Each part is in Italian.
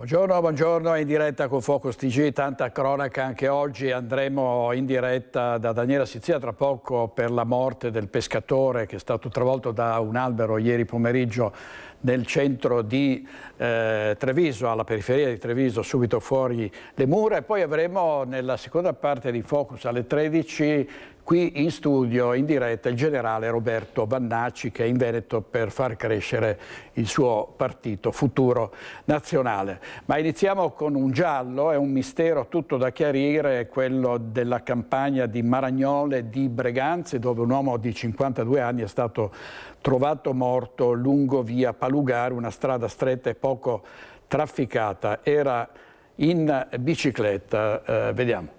Buongiorno, buongiorno, è in diretta con Focus TG, tanta cronaca anche oggi. Andremo in diretta da Daniela Sizia tra poco per la morte del pescatore che è stato travolto da un albero ieri pomeriggio nel centro di Treviso, alla periferia di Treviso, subito fuori le mura. E poi avremo nella seconda parte di Focus alle 13 qui in studio, in diretta, il generale Roberto Vannacci che è in Veneto per far crescere il suo partito Futuro Nazionale. Ma iniziamo con un giallo, è un mistero tutto da chiarire, quello della campagna di Maragnole di Breganze, dove un uomo di 52 anni è stato trovato morto lungo via Palugare, una strada stretta e poco trafficata. Era in bicicletta, vediamo.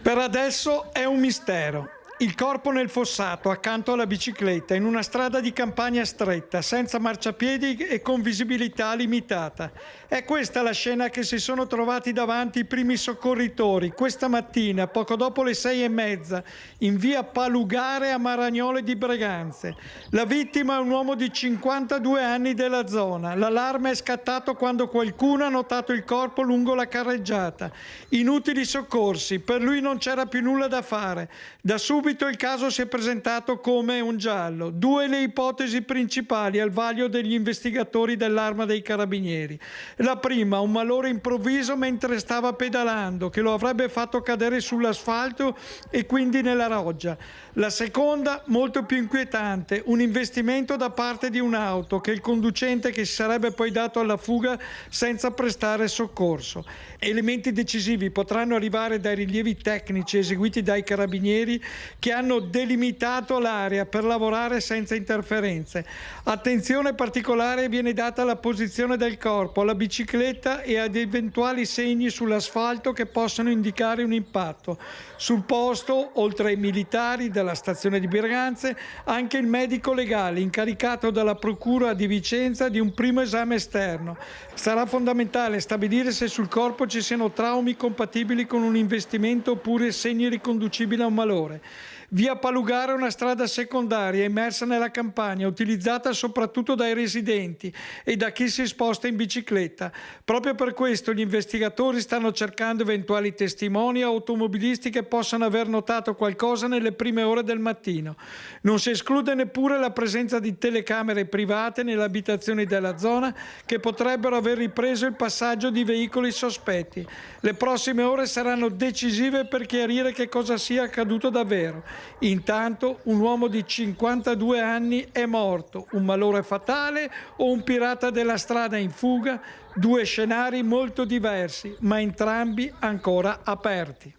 Per adesso è un mistero. Il corpo nel fossato, accanto alla bicicletta, in una strada di campagna stretta, senza marciapiedi e con visibilità limitata. È questa la scena che si sono trovati davanti i primi soccorritori questa mattina, poco dopo le 6:30, in via Palugare a Maragnole di Breganze. La vittima è un uomo di 52 anni della zona. L'allarme è scattato quando qualcuno ha notato il corpo lungo la carreggiata. Inutili soccorsi, per lui non c'era più nulla da fare. Da subito il caso si è presentato come un giallo. Due le ipotesi principali al vaglio degli investigatori dell'Arma dei Carabinieri. La prima, un malore improvviso mentre stava pedalando, che lo avrebbe fatto cadere sull'asfalto e quindi nella roggia. La seconda, molto più inquietante, un investimento da parte di un'auto che il conducente che si sarebbe poi dato alla fuga senza prestare soccorso. Elementi decisivi potranno arrivare dai rilievi tecnici eseguiti dai carabinieri che hanno delimitato l'area per lavorare senza interferenze. Attenzione particolare viene data alla posizione del corpo, alla bicicletta e ad eventuali segni sull'asfalto che possono indicare un impatto. Sul posto, oltre ai militari della stazione di Breganze, anche il medico legale incaricato dalla Procura di Vicenza di un primo esame esterno. Sarà fondamentale stabilire se sul corpo ci siano traumi compatibili con un investimento oppure segni riconducibili a un malore. Via Palugare è una strada secondaria immersa nella campagna, utilizzata soprattutto dai residenti e da chi si sposta in bicicletta. Proprio per questo gli investigatori stanno cercando eventuali testimoni o automobilisti che possano aver notato qualcosa nelle prime ore del mattino. Non si esclude neppure la presenza di telecamere private nelle abitazioni della zona che potrebbero aver ripreso il passaggio di veicoli sospetti. Le prossime ore saranno decisive per chiarire che cosa sia accaduto davvero. Intanto un uomo di 52 anni è morto, un malore fatale o un pirata della strada in fuga? Due scenari molto diversi, ma entrambi ancora aperti.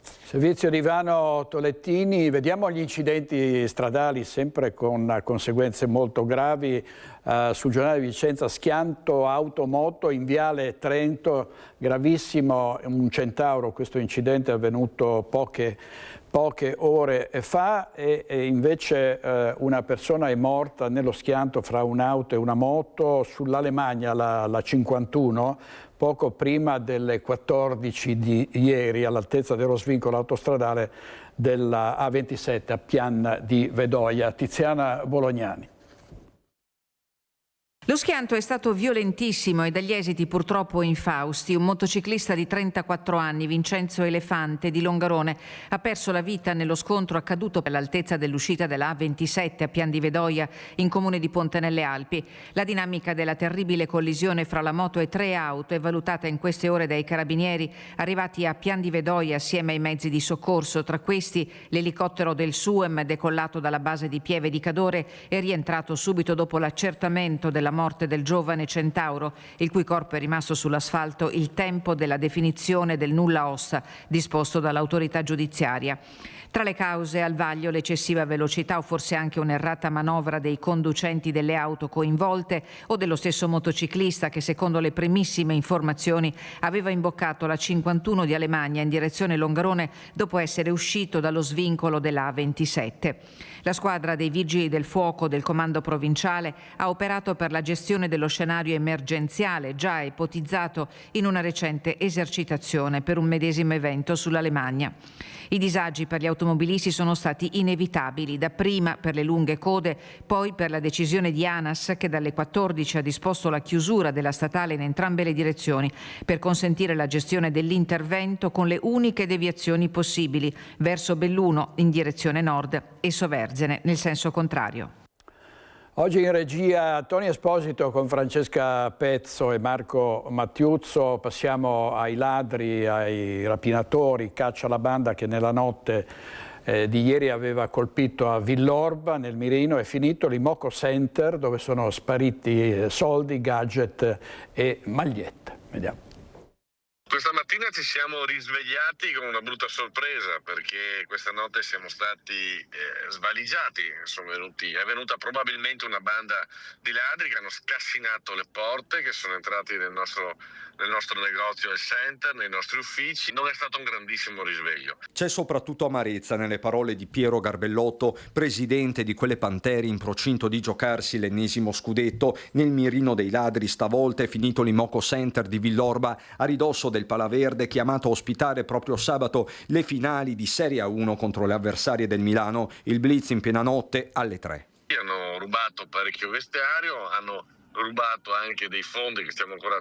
Servizio di Ivano Tolettini, vediamo gli incidenti stradali sempre con conseguenze molto gravi. Sul giornale di Vicenza, schianto auto-moto in viale Trento, gravissimo, un Centauro. Questo incidente è avvenuto poche ore fa e invece una persona è morta nello schianto fra un'auto e una moto sull'Alemagna, la 51, poco prima delle 14 di ieri, all'altezza dello svincolo autostradale della A27 a Pian di Vedoia. Tiziana Bolognani. Lo schianto è stato violentissimo e dagli esiti purtroppo infausti. Un motociclista di 34 anni, Vincenzo Elefante di Longarone, ha perso la vita nello scontro accaduto all'altezza dell'uscita della A27 a Pian di Vedoia, in comune di Ponte nelle Alpi. La dinamica della terribile collisione fra la moto e tre auto è valutata in queste ore dai carabinieri arrivati a Pian di Vedoia assieme ai mezzi di soccorso. Tra questi l'elicottero del SUEM decollato dalla base di Pieve di Cadore è rientrato subito dopo l'accertamento della morte del giovane Centauro, il cui corpo è rimasto sull'asfalto il tempo della definizione del nulla osta disposto dall'autorità giudiziaria. Tra le cause al vaglio l'eccessiva velocità o forse anche un'errata manovra dei conducenti delle auto coinvolte o dello stesso motociclista che, secondo le primissime informazioni, aveva imboccato la 51 di Alemagna in direzione Longarone dopo essere uscito dallo svincolo della A27. La squadra dei Vigili del Fuoco del Comando Provinciale ha operato per la gestione dello scenario emergenziale già ipotizzato in una recente esercitazione per un medesimo evento sull'Alemannia. I disagi per gli automobilisti sono stati inevitabili, dapprima per le lunghe code, poi per la decisione di ANAS che dalle 14 ha disposto la chiusura della statale in entrambe le direzioni per consentire la gestione dell'intervento con le uniche deviazioni possibili verso Belluno in direzione nord e Soverzene nel senso contrario. Oggi in regia Tony Esposito con Francesca Pezzo e Marco Mattiuzzo. Passiamo ai ladri, ai rapinatori, caccia alla banda che nella notte di ieri aveva colpito a Villorba nel Mirino. È finito l'Imoco Center dove sono spariti soldi, gadget e magliette. Vediamo. Questa mattina ci siamo risvegliati con una brutta sorpresa perché questa notte siamo stati svaligiati, è venuta probabilmente una banda di ladri che hanno scassinato le porte, che sono entrati nel nostro negozio al center, nei nostri uffici. Non è stato un grandissimo risveglio. C'è soprattutto amarezza nelle parole di Piero Garbellotto, presidente di quelle Pantere in procinto di giocarsi l'ennesimo scudetto. Nel mirino dei ladri stavolta è finito l'Imoco Center di Villorba, a ridosso del Palaverde, chiamato a ospitare proprio sabato le finali di Serie A1 contro le avversarie del Milano, il blitz in piena notte alle 3. Hanno rubato parecchio vestiario, hanno rubato anche dei fondi che stiamo ancora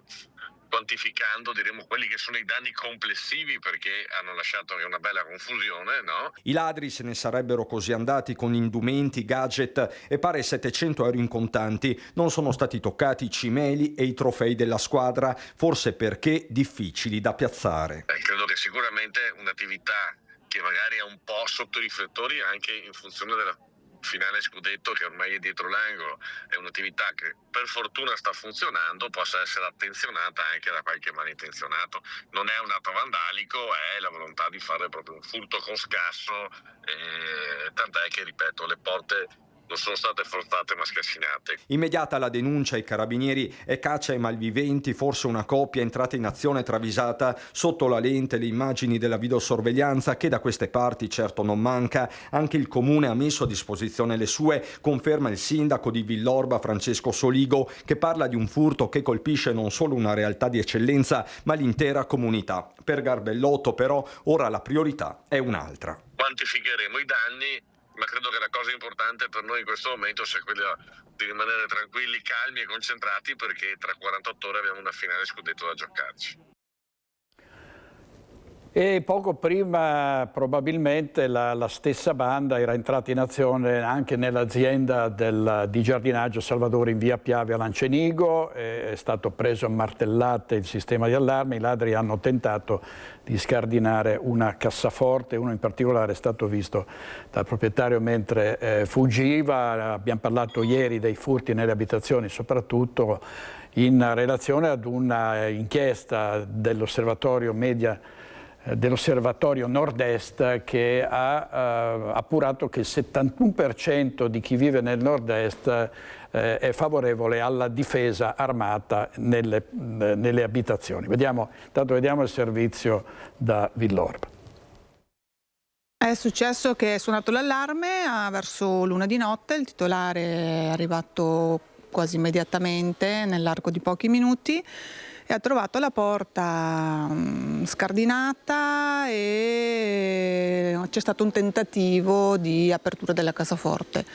quantificando, diremo quelli che sono i danni complessivi, perché hanno lasciato anche una bella confusione, no? I ladri se ne sarebbero così andati con indumenti, gadget e pare 700 euro in contanti. Non sono stati toccati i cimeli e i trofei della squadra, forse perché difficili da piazzare. Credo che sicuramente un'attività che magari è un po' sotto i riflettori anche in funzione della finale scudetto che ormai è dietro l'angolo, è un'attività che per fortuna sta funzionando, possa essere attenzionata anche da qualche malintenzionato. Non è un atto vandalico, è la volontà di fare proprio un furto con scasso, tant'è che, ripeto, le porte non sono state forzate ma scassinate. Immediata la denuncia ai carabinieri e caccia ai malviventi, forse una coppia entrata in azione travisata. Sotto la lente le immagini della videosorveglianza che da queste parti certo non manca. Anche il comune ha messo a disposizione le sue, conferma il sindaco di Villorba Francesco Soligo, che parla di un furto che colpisce non solo una realtà di eccellenza ma l'intera comunità. Per Garbellotto però ora la priorità è un'altra. Quantificheremo i danni, ma credo che la cosa importante per noi in questo momento sia quella di rimanere tranquilli, calmi e concentrati, perché tra 48 ore abbiamo una finale scudetto da giocarci. E poco prima probabilmente la stessa banda era entrata in azione anche nell'azienda di giardinaggio Salvadori in via Piave a Lancenigo. È stato preso a martellate il sistema di allarme. I ladri hanno tentato di scardinare una cassaforte, uno in particolare è stato visto dal proprietario mentre fuggiva. Abbiamo parlato ieri dei furti nelle abitazioni, soprattutto in relazione ad una inchiesta dell'osservatorio Nord-Est che ha appurato che il 71% di chi vive nel Nord-Est è favorevole alla difesa armata nelle abitazioni. Intanto vediamo il servizio da Villorba. È successo che è suonato l'allarme verso l'1 di notte, il titolare è arrivato quasi immediatamente nell'arco di pochi minuti e ha trovato la porta scardinata e c'è stato un tentativo di apertura della cassaforte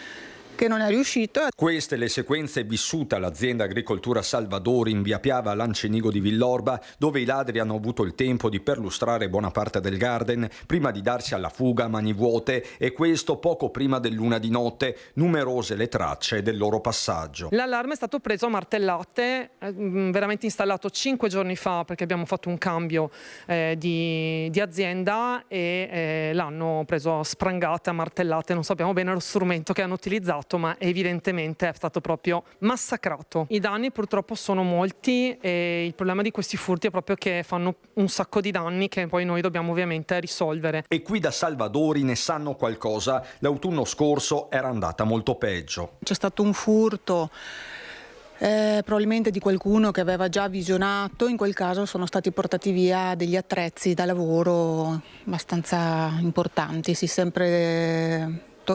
che non è riuscito. Queste le sequenze vissute all'azienda Agricoltura Salvadori in via Piava a Lancenigo di Villorba, dove i ladri hanno avuto il tempo di perlustrare buona parte del garden prima di darsi alla fuga a mani vuote, e questo poco prima dell'1 di notte, numerose le tracce del loro passaggio. L'allarme è stato preso a martellate, veramente installato 5 giorni fa, perché abbiamo fatto un cambio di azienda e l'hanno preso a sprangate, a martellate, non sappiamo bene lo strumento che hanno utilizzato, ma evidentemente è stato proprio massacrato. I danni purtroppo sono molti e il problema di questi furti è proprio che fanno un sacco di danni che poi noi dobbiamo ovviamente risolvere. E qui da Salvadori ne sanno qualcosa. L'autunno scorso era andata molto peggio. C'è stato un furto probabilmente di qualcuno che aveva già visionato. In quel caso sono stati portati via degli attrezzi da lavoro abbastanza importanti. Si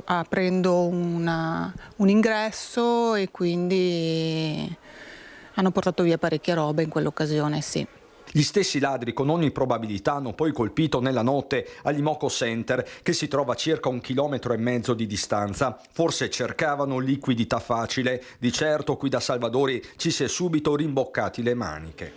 aprendo un ingresso e quindi Hanno portato via parecchia roba in quell'occasione, sì. Gli stessi ladri con ogni probabilità hanno poi colpito nella notte all'Imoco Center, che si trova a circa 1,5 chilometri di distanza. Forse cercavano liquidità facile, di certo qui da Salvadori ci si è subito rimboccati le maniche.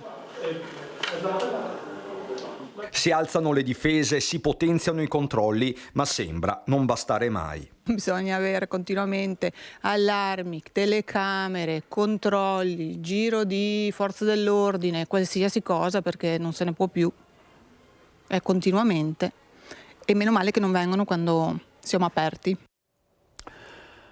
Si alzano le difese, si potenziano i controlli, ma sembra non bastare mai. Bisogna avere continuamente allarmi, telecamere, controlli, giro di forze dell'ordine, qualsiasi cosa, perché non se ne può più. È continuamente. E meno male che non vengono quando siamo aperti.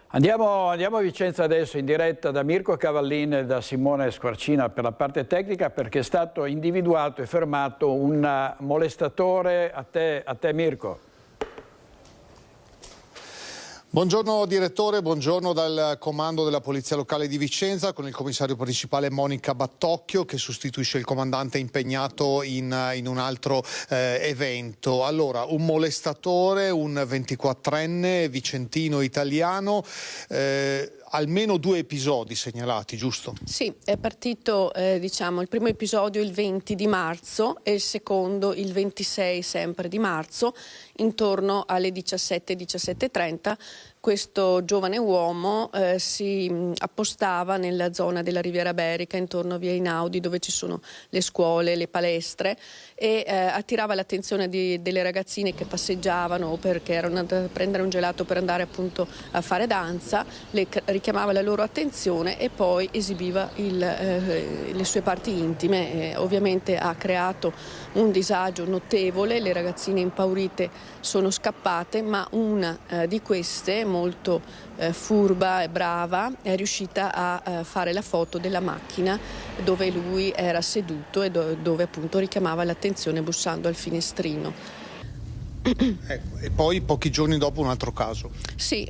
Andiamo a Vicenza adesso in diretta da Mirko Cavallin e da Simone Squarcina per la parte tecnica, perché è stato individuato e fermato un molestatore. A te Mirko. Buongiorno direttore, buongiorno dal comando della Polizia Locale di Vicenza con il commissario principale Monica Battocchio, che sostituisce il comandante impegnato in un altro evento. Allora, un molestatore, un 24enne vicentino italiano, almeno 2 episodi segnalati, giusto? Sì, è partito il primo episodio il 20 di marzo e il secondo il 26 sempre di marzo, intorno alle 17:30. Questo giovane uomo si appostava nella zona della Riviera Berica, intorno a via Einaudi, dove ci sono le scuole, le palestre, e attirava l'attenzione delle ragazzine che passeggiavano o perché erano andate a prendere un gelato per andare appunto a fare danza. Le richiamava la loro attenzione e poi esibiva le sue parti intime. Ovviamente ha creato un disagio notevole, le ragazzine impaurite sono scappate, ma una di queste, molto furba e brava, è riuscita a fare la foto della macchina dove lui era seduto e dove appunto richiamava l'attenzione bussando al finestrino. Ecco, e poi pochi giorni dopo un altro caso. Sì,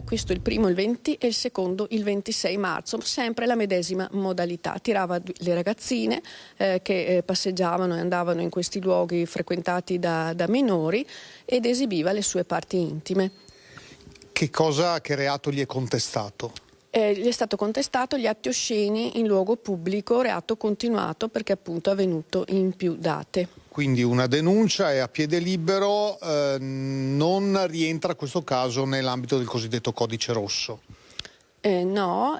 questo il primo il 20 e il secondo il 26 marzo, sempre la medesima modalità. Tirava le ragazzine che passeggiavano e andavano in questi luoghi frequentati da minori ed esibiva le sue parti intime. Che reato gli è contestato? Gli è stato contestato gli atti osceni in luogo pubblico, reato continuato perché appunto è avvenuto in più date. Quindi una denuncia è a piede libero, non rientra questo caso nell'ambito del cosiddetto codice rosso. No,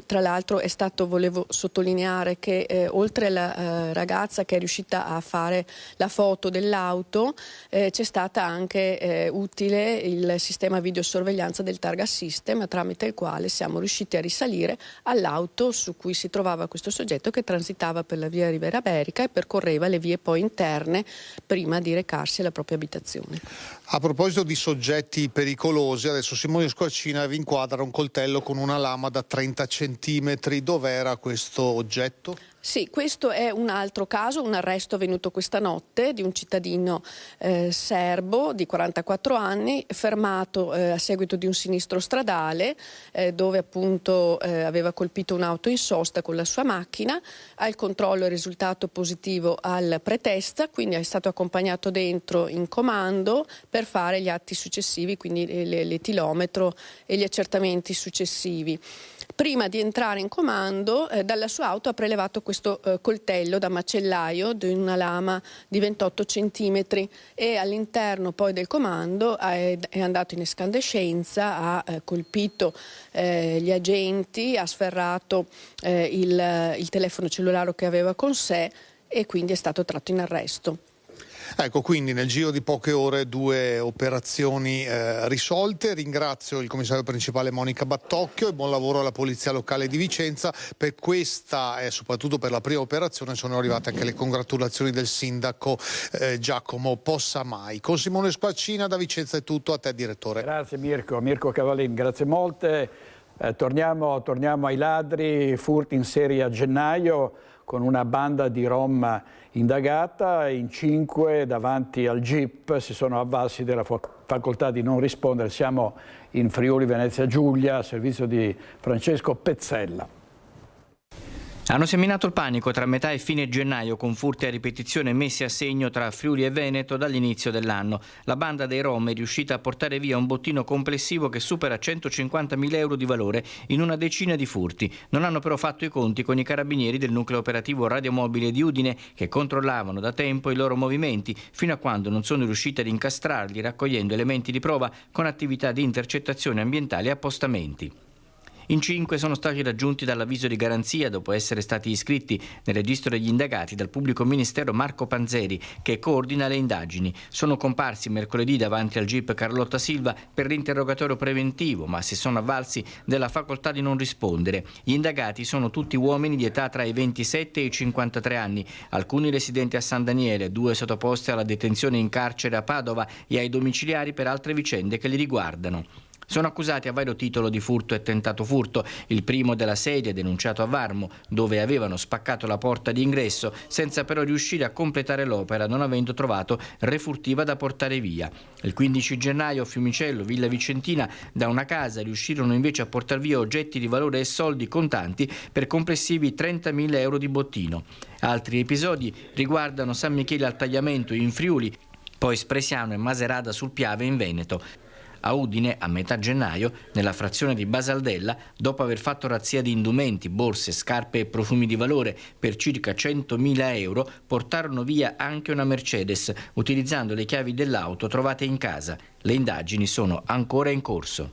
tra l'altro volevo sottolineare che oltre alla ragazza che è riuscita a fare la foto dell'auto, c'è stata anche utile il sistema videosorveglianza del Targa System, tramite il quale siamo riusciti a risalire all'auto su cui si trovava questo soggetto, che transitava per la via Riviera Berica e percorreva le vie poi interne prima di recarsi alla propria abitazione. A proposito di soggetti pericolosi, adesso Simone Squarcina vi inquadra un coltello con una lama da 30 centimetri. Dov'era questo oggetto? Sì, questo è un altro caso, un arresto avvenuto questa notte di un cittadino serbo di 44 anni, fermato a seguito di un sinistro stradale dove appunto aveva colpito un'auto in sosta con la sua macchina. Al controllo è risultato positivo al pretesta, quindi è stato accompagnato dentro in comando per fare gli atti successivi, quindi l'etilometro e gli accertamenti successivi. Prima di entrare in comando, dalla sua auto ha prelevato questo coltello da macellaio di una lama di 28 centimetri e all'interno poi del comando è andato in escandescenza, ha colpito gli agenti, ha sferrato il telefono cellulare che aveva con sé e quindi è stato tratto in arresto. Ecco, quindi nel giro di poche ore 2 operazioni risolte. Ringrazio il commissario principale Monica Battocchio e buon lavoro alla Polizia Locale di Vicenza. Per questa e soprattutto per la prima operazione sono arrivate anche le congratulazioni del sindaco Giacomo Possamai. Con Simone Squarcina da Vicenza è tutto, a te direttore. Grazie Mirko Cavallin, grazie molte. Torniamo ai ladri, furti in serie a gennaio con una banda di rom indagata. In 5 davanti al GIP si sono avvalsi della facoltà di non rispondere. Siamo in Friuli Venezia Giulia, servizio di Francesco Pezzella. Hanno seminato il panico tra metà e fine gennaio con furti a ripetizione messi a segno tra Friuli e Veneto dall'inizio dell'anno. La banda dei Rom è riuscita a portare via un bottino complessivo che supera 150.000 euro di valore in una decina di furti. Non hanno però fatto i conti con i carabinieri del nucleo operativo radiomobile di Udine che controllavano da tempo i loro movimenti fino a quando non sono riusciti ad incastrarli raccogliendo elementi di prova con attività di intercettazione ambientale e appostamenti. In 5 sono stati raggiunti dall'avviso di garanzia dopo essere stati iscritti nel registro degli indagati dal pubblico ministero Marco Panzeri, che coordina le indagini. Sono comparsi mercoledì davanti al GIP Carlotta Silva per l'interrogatorio preventivo, ma si sono avvalsi della facoltà di non rispondere. Gli indagati sono tutti uomini di età tra i 27 e i 53 anni, alcuni residenti a San Daniele, 2 sottoposti alla detenzione in carcere a Padova e ai domiciliari per altre vicende che li riguardano. Sono accusati a vario titolo di furto e tentato furto, il primo della sedia denunciato a Varmo, dove avevano spaccato la porta di ingresso senza però riuscire a completare l'opera non avendo trovato refurtiva da portare via. Il 15 gennaio a Fiumicello, Villa Vicentina, da una casa riuscirono invece a portar via oggetti di valore e soldi contanti per complessivi 30.000 euro di bottino. Altri episodi riguardano San Michele al Tagliamento in Friuli, poi Spresiano e Maserata sul Piave in Veneto. A Udine, a metà gennaio, nella frazione di Basaldella, dopo aver fatto razzia di indumenti, borse, scarpe e profumi di valore per circa 100.000 euro, portarono via anche una Mercedes, utilizzando le chiavi dell'auto trovate in casa. Le indagini sono ancora in corso.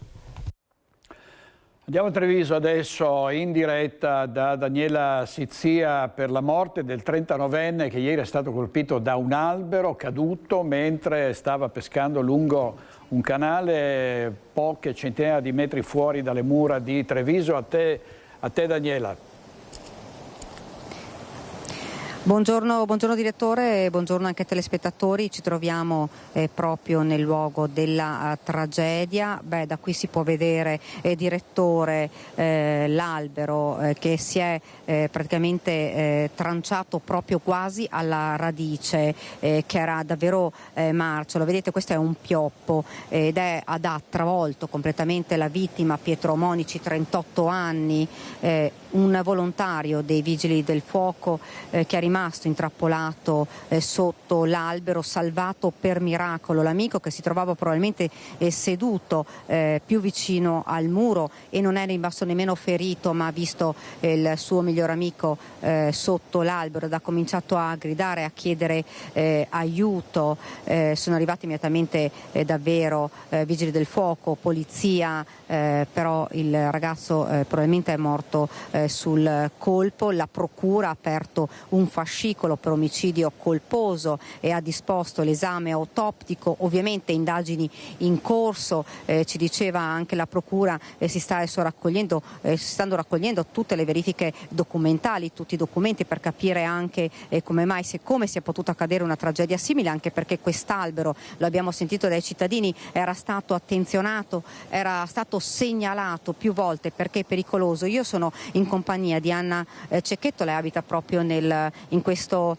Andiamo a Treviso adesso in diretta da Daniela Sizia per la morte del 39enne che ieri è stato colpito da un albero caduto mentre stava pescando lungo un canale poche centinaia di metri fuori dalle mura di Treviso. A te Daniela. Buongiorno direttore e buongiorno anche ai telespettatori. Ci troviamo proprio nel luogo della tragedia. Da qui si può vedere, direttore, l'albero che si è praticamente tranciato proprio quasi alla radice, che era davvero marcio. Lo vedete, questo è un pioppo ed ha travolto completamente la vittima, Pietro Monici, 38 anni, un volontario dei Vigili del Fuoco che è rimasto intrappolato sotto l'albero, salvato per miracolo. L'amico, che si trovava probabilmente seduto più vicino al muro e non è rimasto nemmeno ferito, ma ha visto il suo miglior amico sotto l'albero ed ha cominciato a gridare, a chiedere aiuto. Sono arrivati immediatamente davvero Vigili del Fuoco, polizia, però il ragazzo probabilmente è morto sul colpo. La procura ha aperto un fascicolo per omicidio colposo e ha disposto l'esame autoptico, ovviamente indagini in corso. Ci diceva anche la procura, si stanno raccogliendo tutte le verifiche documentali, tutti i documenti per capire anche come sia potuta accadere una tragedia simile, anche perché quest'albero, lo abbiamo sentito dai cittadini, era stato attenzionato, era stato segnalato più volte perché è pericoloso. Io sono in compagnia di Anna Cecchetto, lei abita proprio in questo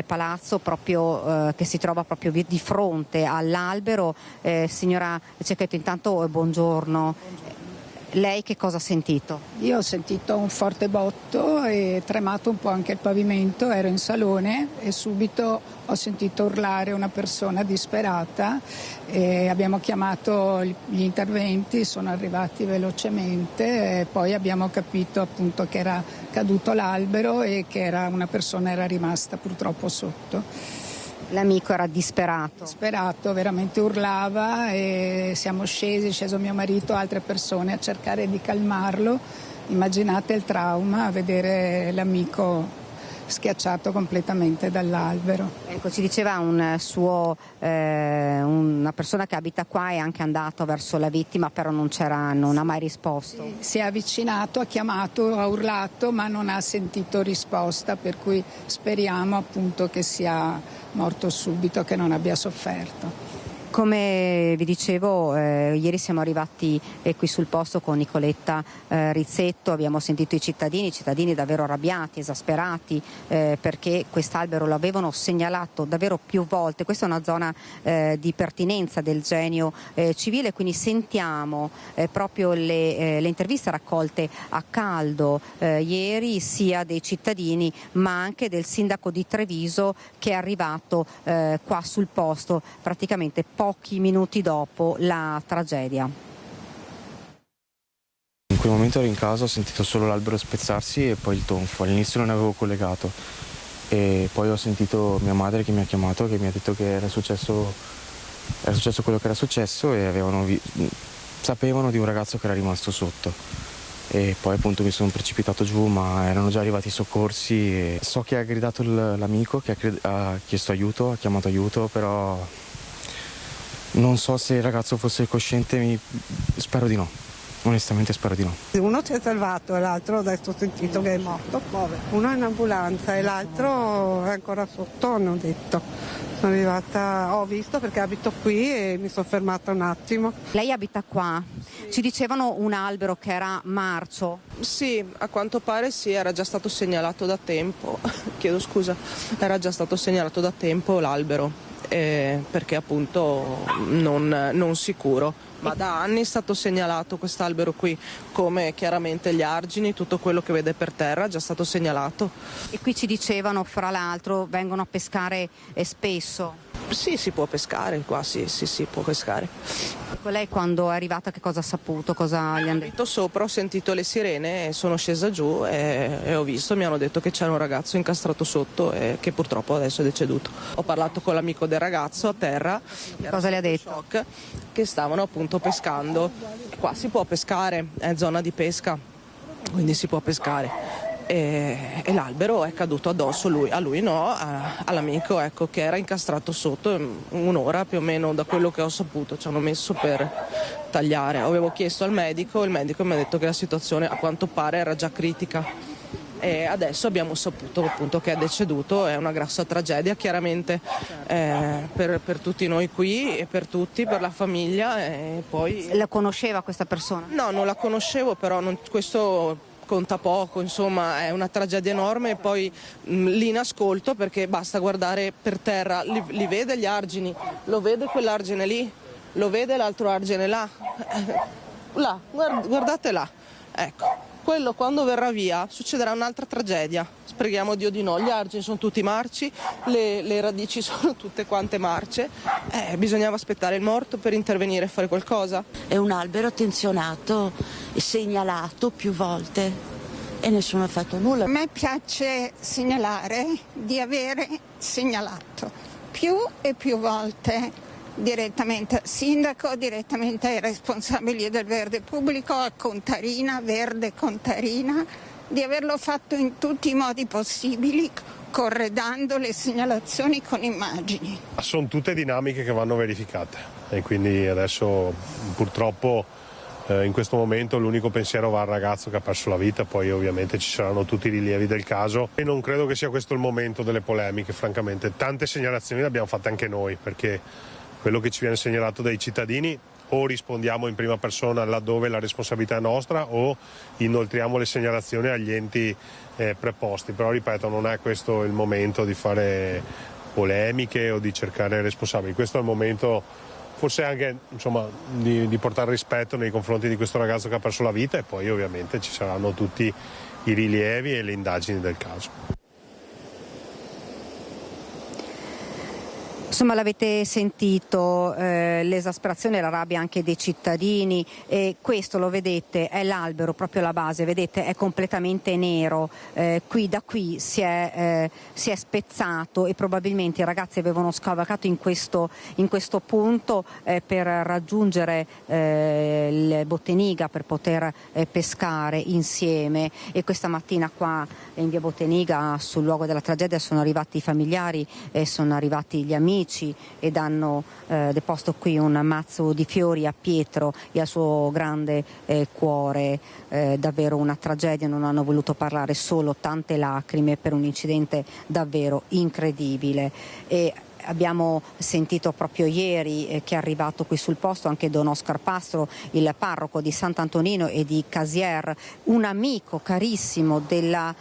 palazzo proprio che si trova proprio di fronte all'albero. Signora Cecchetto, intanto buongiorno. Lei che cosa ha sentito? Io ho sentito un forte botto e tremato un po' anche il pavimento, ero in salone e subito ho sentito urlare una persona disperata e abbiamo chiamato gli interventi, sono arrivati velocemente e poi abbiamo capito appunto che era caduto l'albero e che una persona era rimasta purtroppo sotto. L'amico era disperato. Disperato, veramente urlava e siamo sceso mio marito e altre persone a cercare di calmarlo. Immaginate il trauma a vedere l'amico schiacciato completamente dall'albero. Ecco, ci diceva una persona che abita qua è anche andato verso la vittima, però non ha mai risposto. Si è avvicinato, ha chiamato, ha urlato, ma non ha sentito risposta, per cui speriamo appunto che sia morto subito, che non abbia sofferto. Come vi dicevo, ieri siamo arrivati qui sul posto con Nicoletta Rizzetto, abbiamo sentito i cittadini davvero arrabbiati, esasperati, perché quest'albero l'avevano segnalato davvero più volte. Questa è una zona di pertinenza del Genio civile, quindi sentiamo proprio le interviste raccolte a caldo ieri, sia dei cittadini ma anche del sindaco di Treviso, che è arrivato qua sul posto praticamente pochi minuti dopo la tragedia. In quel momento ero in casa, ho sentito solo l'albero spezzarsi e poi il tonfo. All'inizio non avevo collegato e poi ho sentito mia madre che mi ha chiamato, che mi ha detto che era successo quello che era successo e sapevano di un ragazzo che era rimasto sotto. E poi appunto mi sono precipitato giù, ma erano già arrivati i soccorsi e so che ha gridato l'amico, che ha chiesto aiuto, ha chiamato aiuto, però non so se il ragazzo fosse cosciente, spero di no, onestamente spero di no. Uno si è salvato e l'altro adesso ho sentito che è morto, povero. Uno è in ambulanza e l'altro è ancora sotto, hanno detto. Sono arrivata, ho visto perché abito qui e mi sono fermata un attimo. Lei abita qua, ci dicevano un albero che era marcio. Sì, a quanto pare sì, era già stato segnalato da tempo, chiedo scusa, era già stato segnalato da tempo l'albero. Perché appunto non sicuro, ma da anni è stato segnalato quest'albero qui, come chiaramente gli argini, tutto quello che vede per terra è già stato segnalato. E qui ci dicevano, fra l'altro, vengono a pescare spesso. Sì, si può pescare qua, sì, può pescare. Ecco, lei quando è arrivata che cosa ha saputo? Cosa gli hanno detto? Sopra, ho sentito le sirene, sono scesa giù e ho visto, mi hanno detto che c'era un ragazzo incastrato sotto e che purtroppo adesso è deceduto. Ho parlato con l'amico del ragazzo a terra. Cosa le ha detto? Shock, che stavano appunto pescando. Qua si può pescare, è zona di pesca, quindi si può pescare. E l'albero è caduto addosso a lui no, all'amico, ecco, che era incastrato sotto un'ora più o meno, da quello che ho saputo ci hanno messo per tagliare. Avevo chiesto al medico, il medico mi ha detto che la situazione a quanto pare era già critica e adesso abbiamo saputo appunto che è deceduto. È una grossa tragedia chiaramente per tutti noi qui e per tutti, per la famiglia. E poi... La conosceva questa persona? No, non la conoscevo, però questo conta poco, insomma è una tragedia enorme. E poi lì in ascolto, perché basta guardare per terra, li vede gli argini, lo vede quell'argine lì, lo vede l'altro argine là, guardate là, ecco, quello quando verrà via succederà un'altra tragedia, spreghiamo Dio di no. Gli argini sono tutti marci, le radici sono tutte quante marce, bisognava aspettare il morto per intervenire e fare qualcosa. È un albero attenzionato e segnalato più volte e nessuno ha fatto nulla. A me piace segnalare di avere segnalato più e più volte direttamente al sindaco, direttamente ai responsabili del verde pubblico, a Contarina, Verde Contarina, di averlo fatto in tutti i modi possibili, corredando le segnalazioni con immagini. Sono tutte dinamiche che vanno verificate e quindi adesso purtroppo in questo momento l'unico pensiero va al ragazzo che ha perso la vita, poi ovviamente ci saranno tutti i rilievi del caso e non credo che sia questo il momento delle polemiche, francamente. Tante segnalazioni le abbiamo fatte anche noi, perché quello che ci viene segnalato dai cittadini o rispondiamo in prima persona laddove la responsabilità è nostra o inoltriamo le segnalazioni agli enti preposti, però ripeto, non è questo il momento di fare polemiche o di cercare responsabili, questo è il momento forse anche di portare rispetto nei confronti di questo ragazzo che ha perso la vita e poi ovviamente ci saranno tutti i rilievi e le indagini del caso. Insomma, l'avete sentito, l'esasperazione e la rabbia anche dei cittadini, e questo lo vedete, è l'albero, proprio la base, vedete, è completamente nero, da qui si è spezzato e probabilmente i ragazzi avevano scavalcato in questo punto per raggiungere il Botteniga per poter pescare insieme, e questa mattina qua in via Botteniga sul luogo della tragedia sono arrivati i familiari e sono arrivati gli amici ed hanno deposto qui un mazzo di fiori a Pietro e al suo grande cuore. Davvero una tragedia, non hanno voluto parlare, solo tante lacrime per un incidente davvero incredibile. E Abbiamo sentito proprio ieri che è arrivato qui sul posto anche Don Oscar Pastro, il parroco di Sant'Antonino e di Casier, un amico carissimo della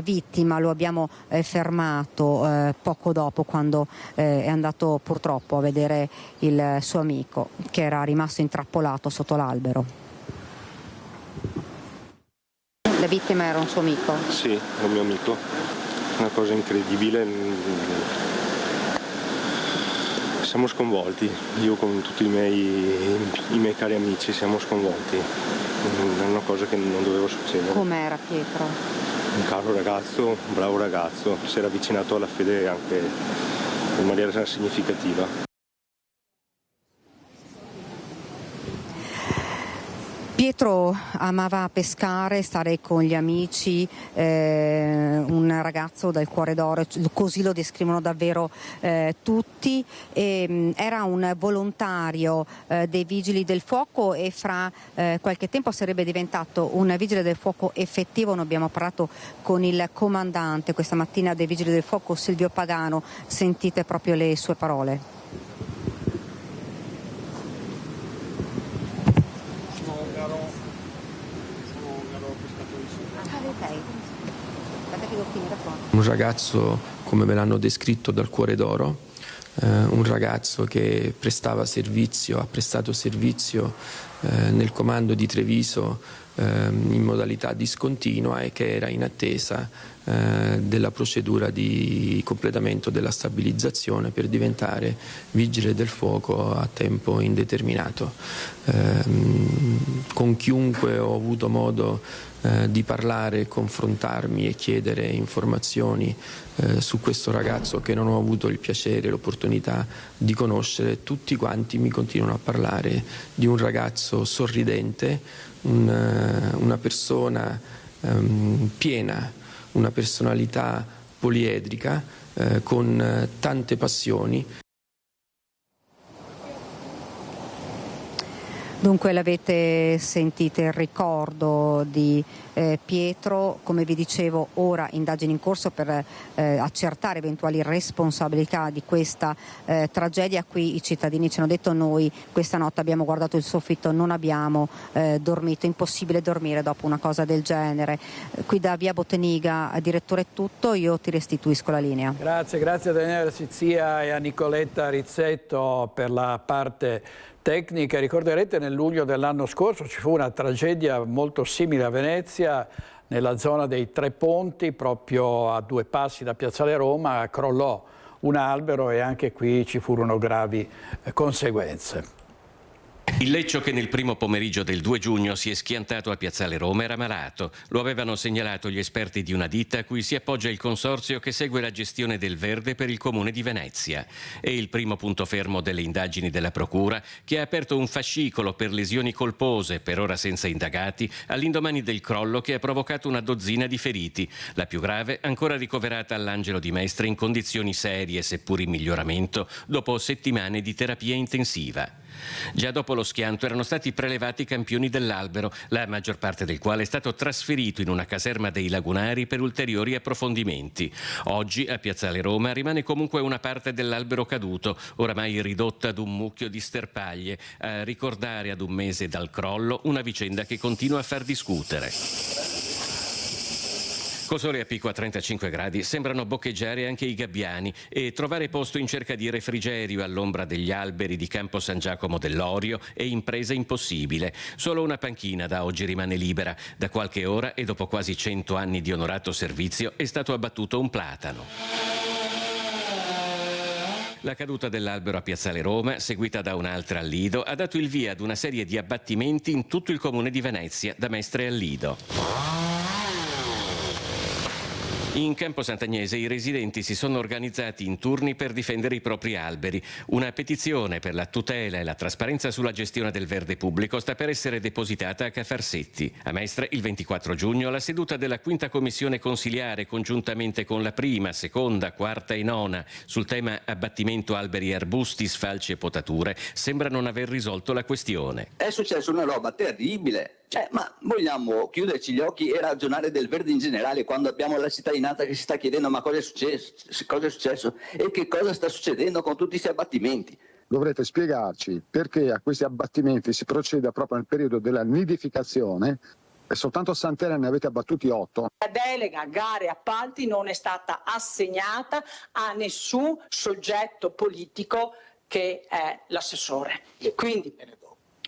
vittima. Lo abbiamo fermato poco dopo, quando è andato purtroppo a vedere il suo amico che era rimasto intrappolato sotto l'albero. La vittima era un suo amico? Sì, è un mio amico. Una cosa incredibile. Siamo sconvolti, io con tutti i miei cari amici siamo sconvolti, è una cosa che non doveva succedere. Com'era Pietro? Un caro ragazzo, un bravo ragazzo, si era avvicinato alla fede anche in maniera significativa. Pietro amava pescare, stare con gli amici, un ragazzo dal cuore d'oro, così lo descrivono davvero tutti. Era un volontario dei Vigili del Fuoco e fra qualche tempo sarebbe diventato un vigile del fuoco effettivo. Noi abbiamo parlato con il comandante questa mattina dei Vigili del Fuoco, Silvio Pagano. Sentite proprio le sue parole. Un ragazzo, come me l'hanno descritto, dal cuore d'oro, un ragazzo che ha prestato servizio nel comando di Treviso in modalità discontinua e che era in attesa della procedura di completamento della stabilizzazione per diventare vigile del fuoco a tempo indeterminato. Con chiunque ho avuto modo di parlare, confrontarmi e chiedere informazioni su questo ragazzo che non ho avuto il piacere e l'opportunità di conoscere, tutti quanti mi continuano a parlare di un ragazzo sorridente, una persona piena, una personalità poliedrica, con tante passioni. Dunque l'avete sentito il ricordo di Pietro, come vi dicevo ora indagini in corso per accertare eventuali responsabilità di questa tragedia. Qui i cittadini ci hanno detto: noi questa notte abbiamo guardato il soffitto, non abbiamo dormito, impossibile dormire dopo una cosa del genere. Qui da via Botteniga, direttore, è tutto, io ti restituisco la linea. Grazie a Daniela Sizia e a Nicoletta Rizzetto per la parte tecnica. Ricorderete, nel luglio dell'anno scorso ci fu una tragedia molto simile a Venezia, nella zona dei Tre Ponti, proprio a 2 passi da Piazzale Roma, crollò un albero e anche qui ci furono gravi conseguenze. Il Leccio, che nel primo pomeriggio del 2 giugno si è schiantato a Piazzale Roma, era malato. Lo avevano segnalato gli esperti di una ditta a cui si appoggia il consorzio che segue la gestione del verde per il Comune di Venezia. È il primo punto fermo delle indagini della Procura, che ha aperto un fascicolo per lesioni colpose, per ora senza indagati, all'indomani del crollo che ha provocato una dozzina di feriti. La più grave ancora ricoverata all'Angelo di Mestre in condizioni serie, seppur in miglioramento, dopo settimane di terapia intensiva. Già dopo lo schianto erano stati prelevati i campioni dell'albero, la maggior parte del quale è stato trasferito in una caserma dei Lagunari per ulteriori approfondimenti. Oggi a Piazzale Roma rimane comunque una parte dell'albero caduto, oramai ridotta ad un mucchio di sterpaglie, a ricordare ad un mese dal crollo una vicenda che continua a far discutere. Col sole a picco a 35 gradi sembrano boccheggiare anche i gabbiani e trovare posto in cerca di refrigerio all'ombra degli alberi di Campo San Giacomo dell'Orio è impresa impossibile. Solo una panchina da oggi rimane libera. Da qualche ora e dopo quasi 100 anni di onorato servizio è stato abbattuto un platano. La caduta dell'albero a Piazzale Roma, seguita da un'altra al Lido, ha dato il via ad una serie di abbattimenti in tutto il comune di Venezia, da Mestre al Lido. In Campo Sant'Agnese i residenti si sono organizzati in turni per difendere i propri alberi. Una petizione per la tutela e la trasparenza sulla gestione del verde pubblico sta per essere depositata a Cafarsetti. A Mestre, il 24 giugno, la seduta della quinta commissione consiliare, congiuntamente con la prima, seconda, quarta e nona, sul tema abbattimento alberi e arbusti, sfalci e potature, sembra non aver risolto la questione. È successa una roba terribile. Ma vogliamo chiuderci gli occhi e ragionare del verde in generale quando abbiamo la cittadinanza che si sta chiedendo ma cosa è successo e che cosa sta succedendo con tutti questi abbattimenti? Dovrete spiegarci perché a questi abbattimenti si procede proprio nel periodo della nidificazione e soltanto a Sant'Elena ne avete abbattuti 8. La delega gare e appalti non è stata assegnata a nessun soggetto politico che è l'assessore. Quindi,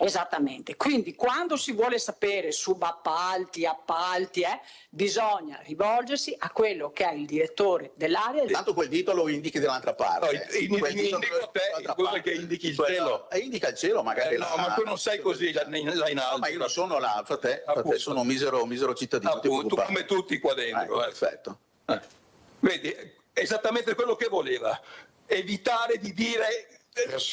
esattamente. Quindi quando si vuole sapere subappalti, appalti, bisogna rivolgersi a quello che è il direttore dell'area. Tanto quel dito lo indichi dall'altra parte. Indico a te, cosa che indichi il cielo. Indica il cielo magari. No, ma tu non sei così là in alto. No, ma io non sono là, fra te sono un misero cittadino. Appunto, tu come tutti qua dentro. Perfetto. Vedi, esattamente quello che voleva. Evitare di dire...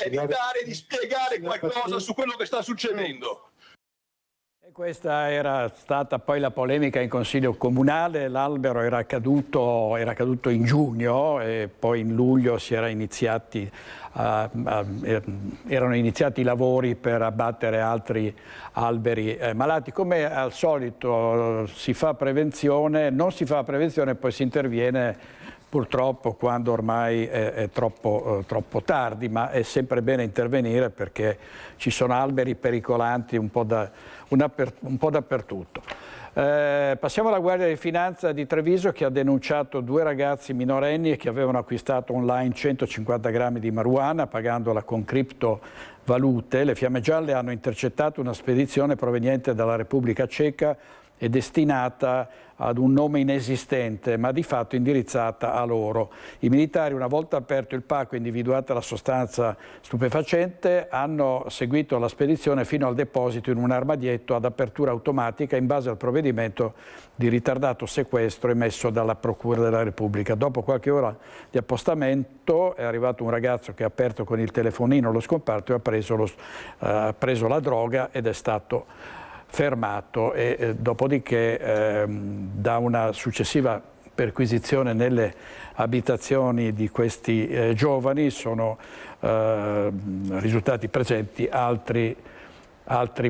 evitare di spiegare qualcosa su quello che sta succedendo. E questa era stata poi la polemica in Consiglio Comunale. L'albero era caduto in giugno e poi in luglio erano iniziati i lavori per abbattere altri alberi malati. Come al solito si fa prevenzione, non si fa prevenzione e poi si interviene purtroppo quando ormai è troppo tardi, ma è sempre bene intervenire perché ci sono alberi pericolanti un po' dappertutto. Passiamo alla Guardia di Finanza di Treviso che ha denunciato 2 ragazzi minorenni che avevano acquistato online 150 grammi di marijuana pagandola con criptovalute. Le Fiamme Gialle hanno intercettato una spedizione proveniente dalla Repubblica Ceca e destinata ad un nome inesistente, ma di fatto indirizzata a loro. I militari, una volta aperto il pacco e individuata la sostanza stupefacente, hanno seguito la spedizione fino al deposito in un armadietto ad apertura automatica in base al provvedimento di ritardato sequestro emesso dalla Procura della Repubblica. Dopo qualche ora di appostamento è arrivato un ragazzo che ha aperto con il telefonino lo scomparto e ha preso la droga ed è stato fermato e dopodiché da una successiva perquisizione nelle abitazioni di questi giovani sono risultati presenti altri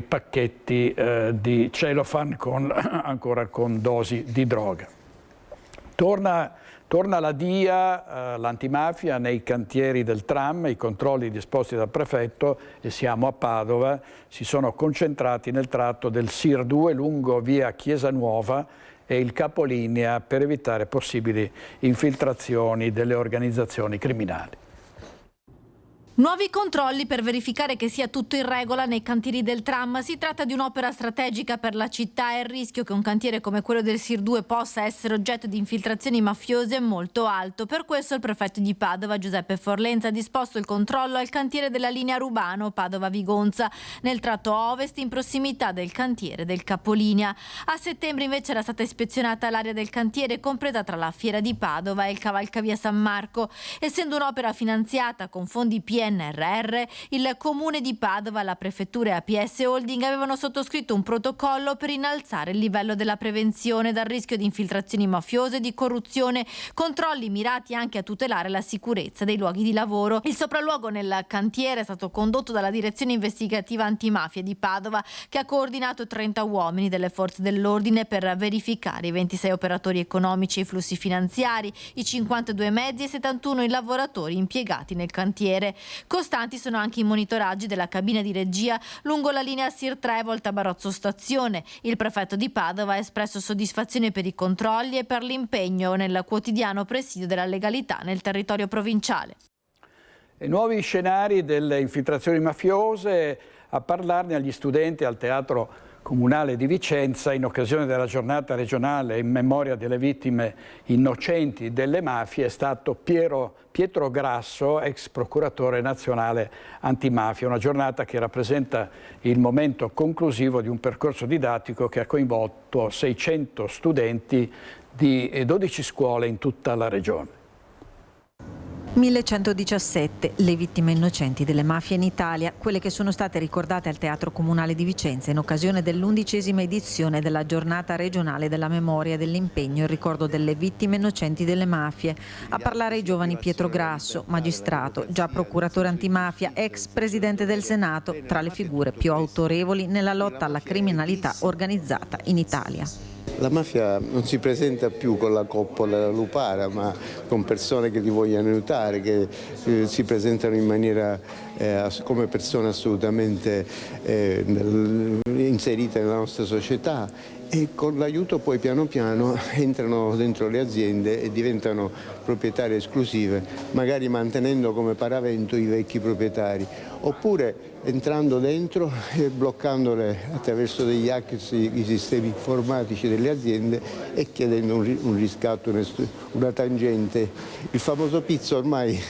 pacchetti di cellophane ancora con dosi di droga. Torna la DIA, l'antimafia, nei cantieri del tram, i controlli disposti dal prefetto e siamo a Padova, si sono concentrati nel tratto del SIR 2 lungo via Chiesa Nuova e il capolinea per evitare possibili infiltrazioni delle organizzazioni criminali. Nuovi controlli per verificare che sia tutto in regola nei cantieri del tram. Si tratta di un'opera strategica per la città e il rischio che un cantiere come quello del SIR 2 possa essere oggetto di infiltrazioni mafiose è molto alto. Per questo il prefetto di Padova, Giuseppe Forlenza, ha disposto il controllo al cantiere della linea Rubano Padova-Vigonza, nel tratto ovest in prossimità del cantiere del capolinea. A settembre invece era stata ispezionata l'area del cantiere compresa tra la Fiera di Padova e il Cavalcavia San Marco. Essendo un'opera finanziata con fondi PNRR, il Comune di Padova, la Prefettura e APS Holding avevano sottoscritto un protocollo per innalzare il livello della prevenzione dal rischio di infiltrazioni mafiose e di corruzione, controlli mirati anche a tutelare la sicurezza dei luoghi di lavoro. Il sopralluogo nel cantiere è stato condotto dalla Direzione Investigativa Antimafia di Padova, che ha coordinato 30 uomini delle forze dell'ordine per verificare i 26 operatori economici e i flussi finanziari, i 52 mezzi e 71 i lavoratori impiegati nel cantiere. Costanti sono anche i monitoraggi della cabina di regia lungo la linea SIR 3 volta Barozzo Stazione. Il prefetto di Padova ha espresso soddisfazione per i controlli e per l'impegno nel quotidiano presidio della legalità nel territorio provinciale. E nuovi scenari delle infiltrazioni mafiose, a parlarne agli studenti al Teatro Comunale di Vicenza in occasione della giornata regionale in memoria delle vittime innocenti delle mafie è stato Pietro Grasso, ex procuratore nazionale antimafia, una giornata che rappresenta il momento conclusivo di un percorso didattico che ha coinvolto 600 studenti di 12 scuole in tutta la regione. 1117 le vittime innocenti delle mafie in Italia, quelle che sono state ricordate al Teatro Comunale di Vicenza in occasione dell'11ª edizione della Giornata regionale della memoria e dell'impegno in ricordo delle vittime innocenti delle mafie. A parlare i giovani Pietro Grasso, magistrato, già procuratore antimafia, ex presidente del Senato, tra le figure più autorevoli nella lotta alla criminalità organizzata in Italia. La mafia non si presenta più con la coppola e la lupara, ma con persone che ti vogliono aiutare, che si presentano in maniera come persone assolutamente inserite nella nostra società, e con l'aiuto poi piano piano entrano dentro le aziende e diventano proprietarie esclusive, magari mantenendo come paravento i vecchi proprietari, oppure entrando dentro e bloccandole attraverso degli hack i sistemi informatici delle aziende e chiedendo un riscatto, una tangente. Il famoso pizzo ormai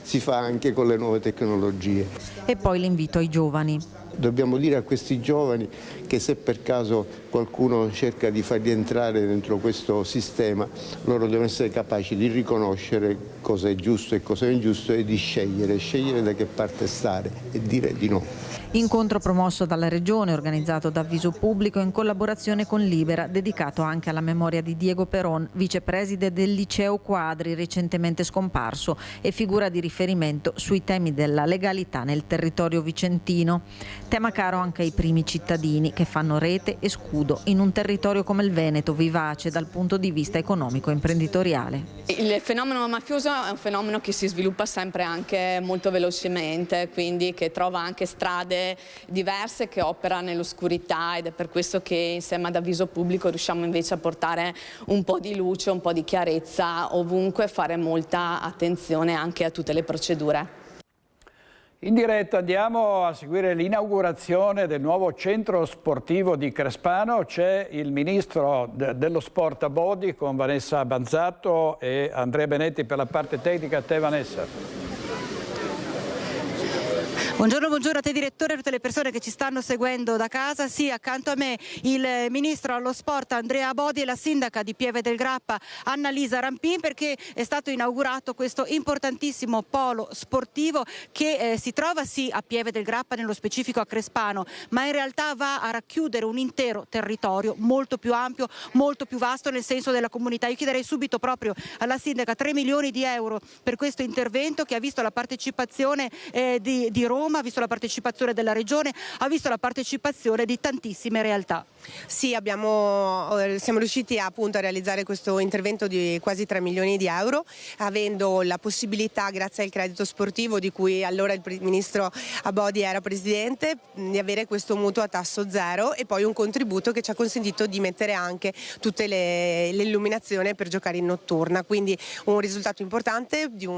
si fa anche con le nuove tecnologie. E poi l'invito ai giovani. Dobbiamo dire a questi giovani che se per caso qualcuno cerca di farli entrare dentro questo sistema, loro devono essere capaci di riconoscere cosa è giusto e cosa è ingiusto e di scegliere da che parte stare e dire di no. Incontro promosso dalla Regione, organizzato da Avviso Pubblico in collaborazione con Libera, dedicato anche alla memoria di Diego Peron, vicepreside del Liceo Quadri, recentemente scomparso, e figura di riferimento sui temi della legalità nel territorio vicentino. Tema caro anche ai primi cittadini, che fanno rete e scudo in un territorio come il Veneto, vivace dal punto di vista economico e imprenditoriale. Il fenomeno mafioso è un fenomeno che si sviluppa sempre anche molto velocemente, quindi che trova anche strade diverse, che opera nell'oscurità, ed è per questo che insieme ad Avviso Pubblico riusciamo invece a portare un po' di luce, un po' di chiarezza ovunque, fare molta attenzione anche a tutte le procedure. In diretta andiamo a seguire l'inaugurazione del nuovo centro sportivo di Crespano. C'è il ministro dello sport Abodi con Vanessa Banzatto e Andrea Benetti per la parte tecnica. A te, Vanessa. Buongiorno a te direttore e a tutte le persone che ci stanno seguendo da casa. Sì, accanto a me il ministro allo sport Andrea Abodi e la sindaca di Pieve del Grappa Annalisa Rampin, perché è stato inaugurato questo importantissimo polo sportivo che si trova sì a Pieve del Grappa, nello specifico a Crespano, ma in realtà va a racchiudere un intero territorio molto più ampio, molto più vasto nel senso della comunità. Io chiederei subito proprio alla sindaca 3 milioni di euro per questo intervento, che ha visto la partecipazione di Roma, ha visto la partecipazione della Regione, ha visto la partecipazione di tantissime realtà. Sì, siamo riusciti appunto a realizzare questo intervento di quasi 3 milioni di euro, avendo la possibilità, grazie al credito sportivo di cui allora il ministro Abodi era presidente, di avere questo mutuo a tasso zero e poi un contributo che ci ha consentito di mettere anche tutte l'illuminazione per giocare in notturna, quindi un risultato importante di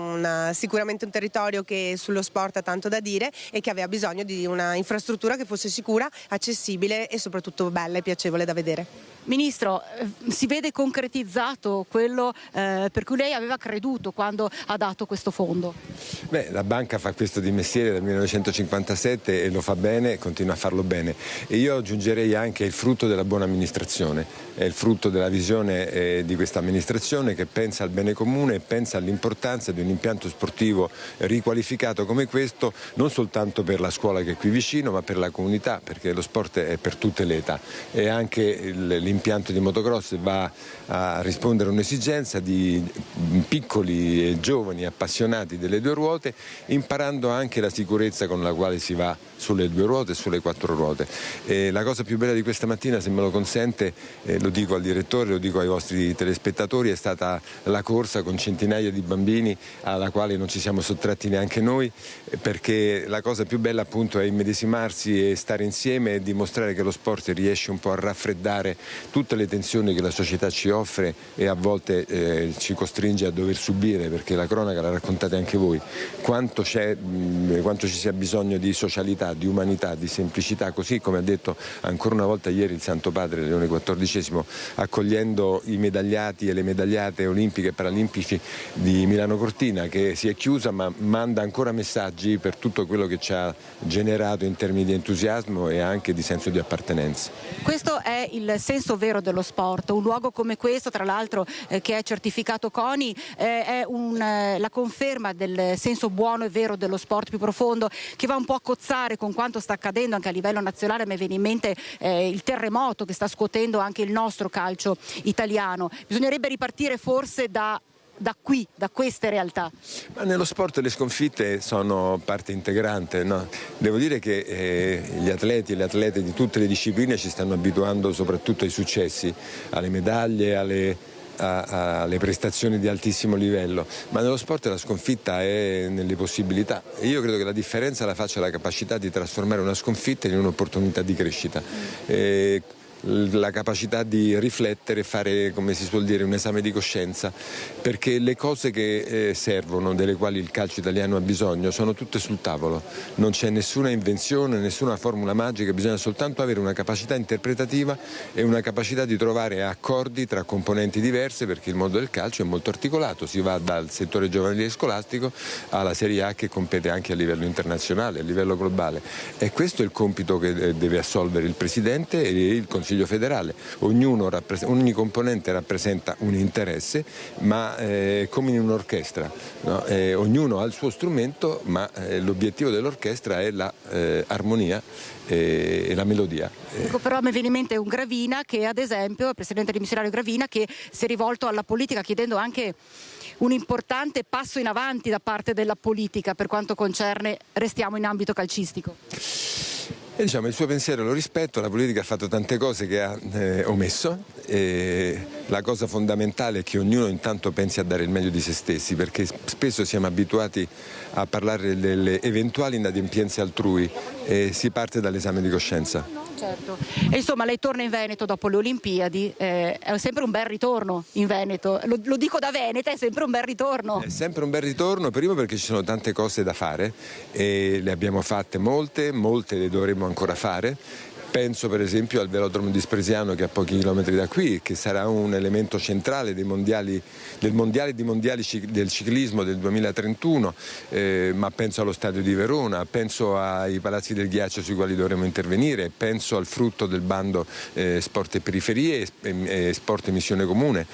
sicuramente un territorio che sullo sport ha tanto da dire e che aveva bisogno di una infrastruttura che fosse sicura, accessibile e soprattutto bella e piacevole da vedere. Ministro, si vede concretizzato quello per cui lei aveva creduto quando ha dato questo fondo? La banca fa questo di mestiere dal 1957 e lo fa bene, continua a farlo bene, e io aggiungerei anche il frutto della buona amministrazione, è il frutto della visione di questa amministrazione che pensa al bene comune e pensa all'importanza di un impianto sportivo riqualificato come questo, non soltanto per la scuola che è qui vicino, ma per la comunità, perché lo sport è per tutte le età, e anche l'impianto di motocross va a rispondere a un'esigenza di piccoli e giovani appassionati delle due ruote, imparando anche la sicurezza con la quale si va sulle due ruote e sulle quattro ruote. La cosa più bella di questa mattina, se me lo consente, lo dico al direttore, lo dico ai vostri telespettatori, è stata la corsa con centinaia di bambini alla quale non ci siamo sottratti neanche noi, perché la cosa più bella appunto è immedesimarsi e stare insieme e dimostrare che lo sport riesce un po' a raffreddare tutte le tensioni che la società ci offre e a volte ci costringe a dover subire, perché la cronaca la raccontate anche voi, quanto ci sia bisogno di socialità, di umanità, di semplicità, così come ha detto ancora una volta ieri il Santo Padre Leone XIV, accogliendo i medagliati e le medagliate olimpiche e paralimpici di Milano Cortina, che si è chiusa ma manda ancora messaggi per tutto quello quello che ci ha generato in termini di entusiasmo e anche di senso di appartenenza. Questo è il senso vero dello sport, un luogo come questo, tra l'altro che è certificato CONI, è la conferma del senso buono e vero dello sport più profondo, che va un po' a cozzare con quanto sta accadendo anche a livello nazionale. Mi viene in mente il terremoto che sta scuotendo anche il nostro calcio italiano. Bisognerebbe ripartire forse da qui, da queste realtà. Ma nello sport le sconfitte sono parte integrante, no? Devo dire che gli atleti e le atlete di tutte le discipline ci stanno abituando soprattutto ai successi, alle medaglie, alle prestazioni di altissimo livello, ma nello sport la sconfitta è nelle possibilità, e io credo che la differenza la faccia la capacità di trasformare una sconfitta in un'opportunità di crescita. La capacità di riflettere, fare, come si suol dire, un esame di coscienza, perché le cose che servono, delle quali il calcio italiano ha bisogno, sono tutte sul tavolo. Non c'è nessuna invenzione, nessuna formula magica, bisogna soltanto avere una capacità interpretativa e una capacità di trovare accordi tra componenti diverse, perché il mondo del calcio è molto articolato, si va dal settore giovanile e scolastico alla Serie A, che compete anche a livello internazionale, a livello globale, e questo è il compito che deve assolvere il Presidente e il Consiglio federale. Ogni componente rappresenta un interesse, ma come in un'orchestra, no? Ognuno ha il suo strumento, ma l'obiettivo dell'orchestra è l'armonia e la melodia. Però mi viene in mente un Gravina che, ad esempio, il presidente dimissionario Gravina, che si è rivolto alla politica chiedendo anche un importante passo in avanti da parte della politica per quanto concerne, restiamo in ambito calcistico. E diciamo, il suo pensiero lo rispetto, la politica ha fatto tante cose che ha omesso, e la cosa fondamentale è che ognuno intanto pensi a dare il meglio di se stessi, perché spesso siamo abituati a parlare delle eventuali inadempienze altrui e si parte dall'esame di coscienza. Certo. E insomma, lei torna in Veneto dopo le Olimpiadi, è sempre un bel ritorno in Veneto, lo dico da veneta, è sempre un bel ritorno. È sempre un bel ritorno, primo perché ci sono tante cose da fare e le abbiamo fatte molte le dovremo ancora fare. Penso per esempio al velodromo di Spresiano, che è a pochi chilometri da qui, che sarà un elemento centrale del mondiale del ciclismo del 2031, ma penso allo stadio di Verona, penso ai palazzi del ghiaccio sui quali dovremo intervenire, penso al frutto del bando sport e periferie e sport e missione comune,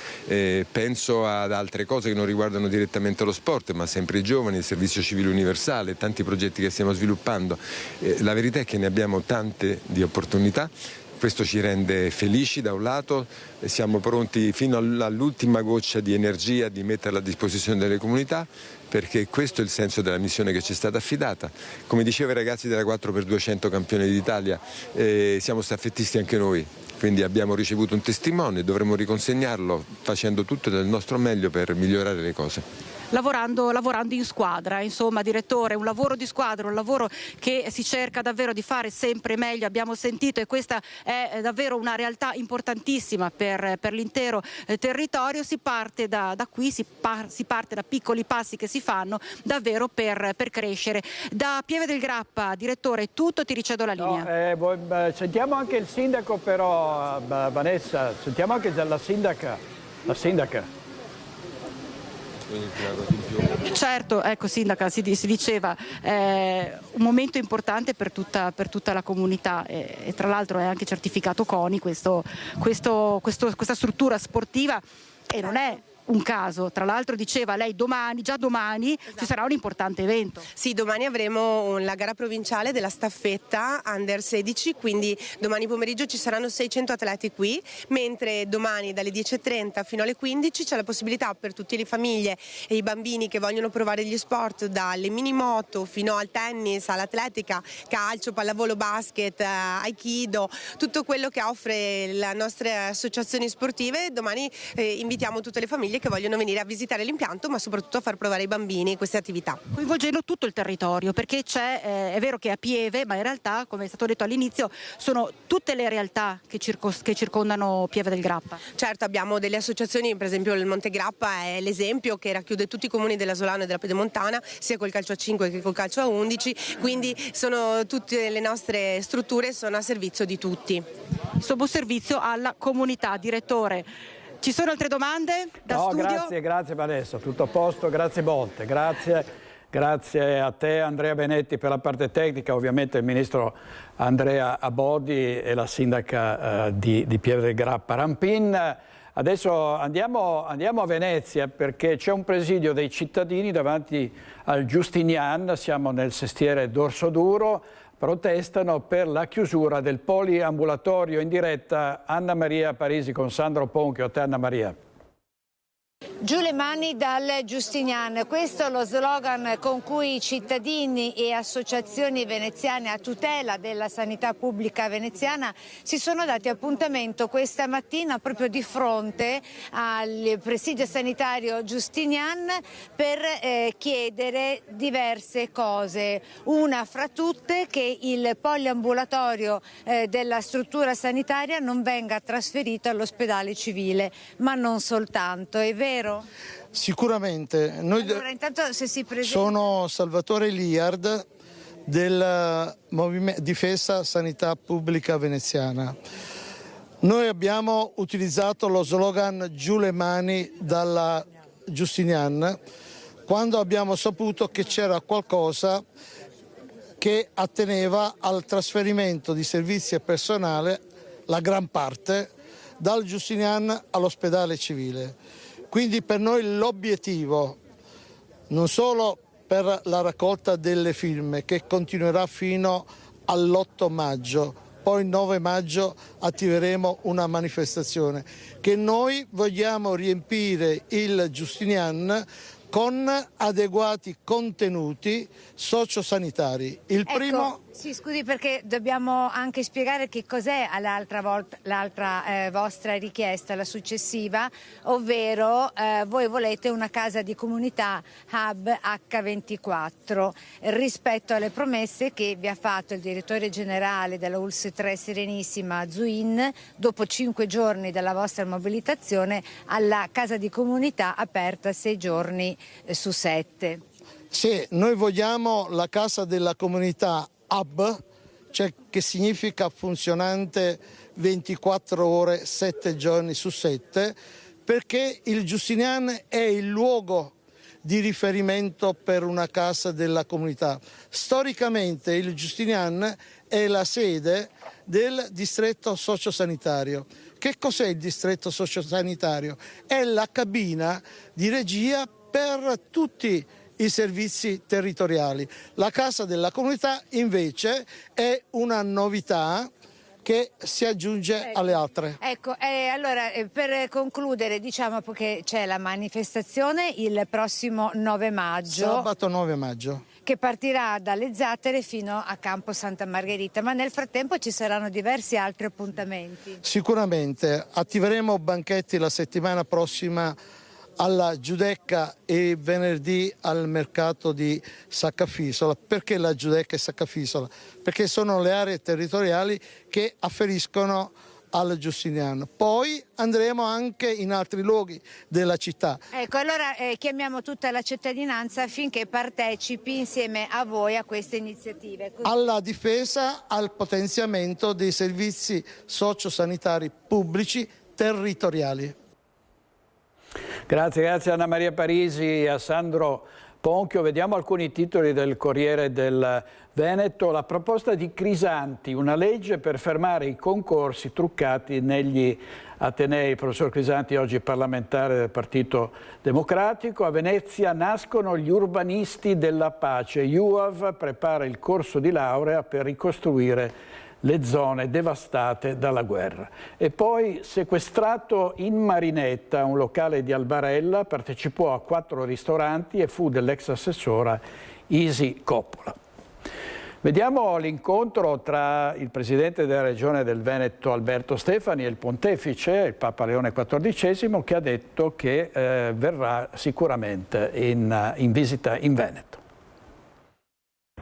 penso ad altre cose che non riguardano direttamente lo sport, ma sempre i giovani, il servizio civile universale, tanti progetti che stiamo sviluppando. La verità è che ne abbiamo tante di opportunità. Questo ci rende felici da un lato, siamo pronti fino all'ultima goccia di energia di metterla a disposizione delle comunità, perché questo è il senso della missione che ci è stata affidata. Come diceva i ragazzi della 4x200 campione d'Italia, siamo staffettisti anche noi, quindi abbiamo ricevuto un testimone, dovremo riconsegnarlo facendo tutto del nostro meglio per migliorare le cose. Lavorando in squadra, insomma, direttore, un lavoro di squadra, un lavoro che si cerca davvero di fare sempre meglio, abbiamo sentito, e questa è davvero una realtà importantissima per l'intero territorio. Si parte da qui, si parte da piccoli passi che si fanno davvero per crescere. Da Pieve del Grappa, direttore, tutto, ti ricedo la linea. Sentiamo anche il sindaco però, Vanessa, sentiamo anche la sindaca. Certo, ecco sindaca, si diceva, un momento importante per tutta la comunità e tra l'altro è anche certificato CONI questa struttura sportiva, e non è un caso. Tra l'altro diceva lei già domani ci sarà un importante evento. Sì, domani avremo la gara provinciale della staffetta Under 16, quindi domani pomeriggio ci saranno 600 atleti qui, mentre domani dalle 10:30 fino alle 15 c'è la possibilità per tutte le famiglie e i bambini che vogliono provare gli sport, dalle mini moto fino al tennis, all'atletica, calcio, pallavolo, basket, aikido, tutto quello che offre le nostre associazioni sportive. Domani invitiamo tutte le famiglie che vogliono venire a visitare l'impianto, ma soprattutto a far provare ai bambini queste attività. Coinvolgendo tutto il territorio, perché è vero che è a Pieve, ma in realtà, come è stato detto all'inizio, sono tutte le realtà che circondano Pieve del Grappa. Certo, abbiamo delle associazioni, per esempio il Monte Grappa è l'esempio che racchiude tutti i comuni della Solano e della Pedemontana, sia col calcio a 5 che col calcio a 11, quindi tutte le nostre strutture sono a servizio di tutti. Insomma, un servizio alla comunità. Direttore, ci sono altre domande da studio? Grazie Vanessa, tutto a posto, grazie molte, grazie Grazie a te Andrea Benetti per la parte tecnica, ovviamente il ministro Andrea Abodi e la sindaca di Pieve del Grappa Rampin. Adesso andiamo a Venezia perché c'è un presidio dei cittadini davanti al Giustinian, siamo nel sestiere Dorsoduro, protestano per la chiusura del poliambulatorio. In diretta Anna Maria Parisi con Sandro Ponchio. A te Anna Maria. Giù le mani dal Giustinian, questo è lo slogan con cui cittadini e associazioni veneziane a tutela della sanità pubblica veneziana si sono dati appuntamento questa mattina proprio di fronte al presidio sanitario Giustinian per chiedere diverse cose. Una fra tutte che il poliambulatorio della struttura sanitaria non venga trasferito all'ospedale civile, ma non soltanto, è vero? Sicuramente. Allora, intanto se si presenta... Sono Salvatore Liard del Movimento Difesa Sanità Pubblica Veneziana. Noi abbiamo utilizzato lo slogan giù le mani dalla Giustinian quando abbiamo saputo che c'era qualcosa che atteneva al trasferimento di servizi e personale, la gran parte, dal Giustinian all'ospedale civile. Quindi per noi l'obiettivo, non solo per la raccolta delle firme che continuerà fino all'8 maggio, poi il 9 maggio attiveremo una manifestazione, che noi vogliamo riempire il Giustinian con adeguati contenuti sociosanitari. Il primo... Sì, scusi, perché dobbiamo anche spiegare che cos'è l'altra vostra richiesta, la successiva, ovvero voi volete una casa di comunità hub H24 rispetto alle promesse che vi ha fatto il direttore generale della ULSS 3 Serenissima Zuin dopo 5 giorni dalla vostra mobilitazione alla casa di comunità aperta 6 giorni su 7. Sì, noi vogliamo la casa della comunità hub, cioè che significa funzionante 24 ore 7 giorni su 7, perché il Giustinian è il luogo di riferimento per una casa della comunità. Storicamente il Giustinian è la sede del distretto sociosanitario. Che cos'è il distretto sociosanitario? È la cabina di regia per tutti i servizi territoriali. La casa della comunità invece è una novità che si aggiunge alle altre. Ecco, allora per concludere diciamo che c'è la manifestazione il prossimo 9 maggio. Sabato 9 maggio. Che partirà dalle Zattere fino a Campo Santa Margherita, ma nel frattempo ci saranno diversi altri appuntamenti. Sicuramente attiveremo banchetti la settimana prossima alla Giudecca e venerdì al mercato di Saccafisola. Perché la Giudecca e Saccafisola? Perché sono le aree territoriali che afferiscono al Giustiniano. Poi andremo anche in altri luoghi della città. Ecco, allora chiamiamo tutta la cittadinanza affinché partecipi insieme a voi a queste iniziative. Alla difesa, al potenziamento dei servizi sociosanitari pubblici territoriali. Grazie Anna Maria Parisi e a Sandro Ponchio. Vediamo alcuni titoli del Corriere del Veneto. La proposta di Crisanti, una legge per fermare i concorsi truccati negli atenei. Il professor Crisanti oggi parlamentare del Partito Democratico. A Venezia nascono gli urbanisti della pace. UAV prepara il corso di laurea per ricostruire le zone devastate dalla guerra. E poi sequestrato in Marinetta, un locale di Albarella, partecipò a 4 ristoranti e fu dell'ex assessora Isi Coppola. Vediamo l'incontro tra il presidente della regione del Veneto Alberto Stefani e il pontefice, il Papa Leone XIV, che ha detto che verrà sicuramente in visita in Veneto.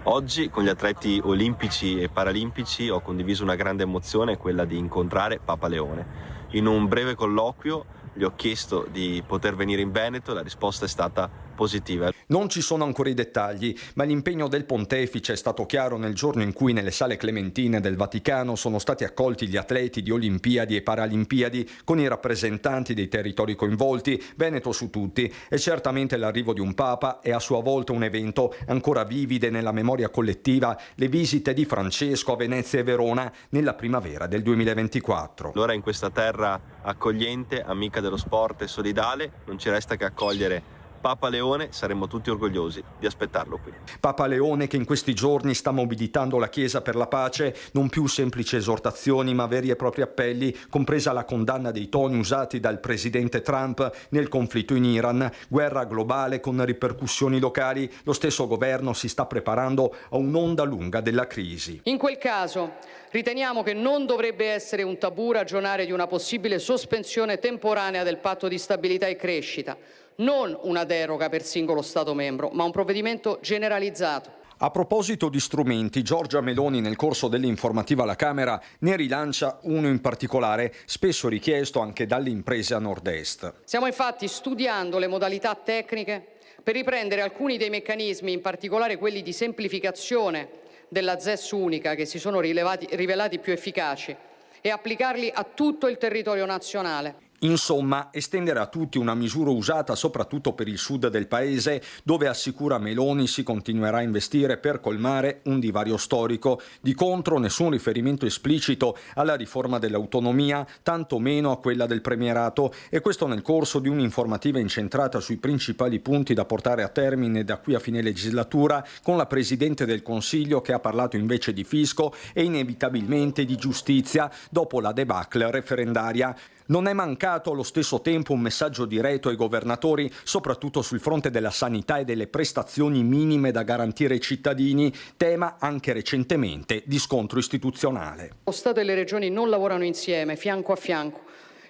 Oggi con gli atleti olimpici e paralimpici ho condiviso una grande emozione, quella di incontrare Papa Leone. In un breve colloquio gli ho chiesto di poter venire in Veneto e la risposta è stata positiva. Non ci sono ancora i dettagli, ma l'impegno del pontefice è stato chiaro nel giorno in cui nelle sale clementine del Vaticano sono stati accolti gli atleti di Olimpiadi e Paralimpiadi con i rappresentanti dei territori coinvolti, Veneto su tutti, e certamente l'arrivo di un Papa è a sua volta un evento ancora vivide nella memoria collettiva, le visite di Francesco a Venezia e Verona nella primavera del 2024. Allora in questa terra accogliente, amica dello sport e solidale, non ci resta che accogliere Papa Leone, saremmo tutti orgogliosi di aspettarlo qui. Papa Leone che in questi giorni sta mobilitando la Chiesa per la pace, non più semplici esortazioni ma veri e propri appelli, compresa la condanna dei toni usati dal presidente Trump nel conflitto in Iran, guerra globale con ripercussioni locali, lo stesso governo si sta preparando a un'onda lunga della crisi. In quel caso riteniamo che non dovrebbe essere un tabù ragionare di una possibile sospensione temporanea del patto di stabilità e crescita, non una deroga per singolo Stato membro, ma un provvedimento generalizzato. A proposito di strumenti, Giorgia Meloni nel corso dell'informativa alla Camera ne rilancia uno in particolare, spesso richiesto anche dalle imprese a nord-est. Stiamo infatti studiando le modalità tecniche per riprendere alcuni dei meccanismi, in particolare quelli di semplificazione della ZES unica, che si sono rivelati più efficaci, e applicarli a tutto il territorio nazionale. Insomma, estendere a tutti una misura usata soprattutto per il sud del paese, dove assicura Meloni si continuerà a investire per colmare un divario storico. Di contro, nessun riferimento esplicito alla riforma dell'autonomia, tanto meno a quella del premierato, e questo nel corso di un'informativa incentrata sui principali punti da portare a termine da qui a fine legislatura, con la Presidente del Consiglio che ha parlato invece di fisco e inevitabilmente di giustizia dopo la debacle referendaria. Non è mancato allo stesso tempo un messaggio diretto ai governatori, soprattutto sul fronte della sanità e delle prestazioni minime da garantire ai cittadini, tema anche recentemente di scontro istituzionale. Lo Stato e le Regioni non lavorano insieme, fianco a fianco.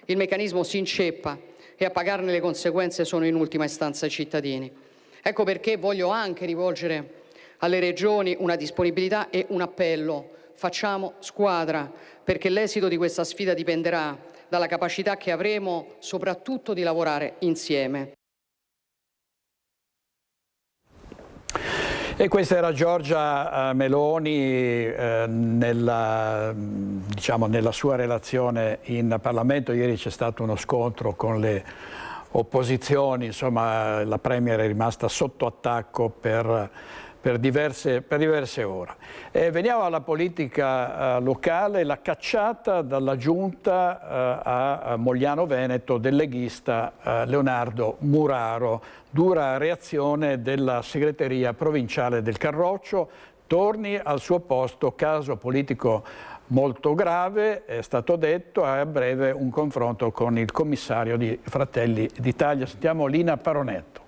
Il meccanismo si inceppa e a pagarne le conseguenze sono in ultima istanza i cittadini. Ecco perché voglio anche rivolgere alle Regioni una disponibilità e un appello. Facciamo squadra, perché l'esito di questa sfida dipenderà dalla capacità che avremo soprattutto di lavorare insieme. E questa era Giorgia Meloni nella sua relazione in Parlamento. Ieri c'è stato uno scontro con le opposizioni, insomma la Premier è rimasta sotto attacco per diverse ore. Veniamo alla politica locale, la cacciata dalla giunta a Mogliano Veneto del leghista Leonardo Muraro, dura reazione della segreteria provinciale del Carroccio, torni al suo posto, caso politico molto grave, è stato detto, a breve un confronto con il commissario di Fratelli d'Italia. Sentiamo Lina Paronetto.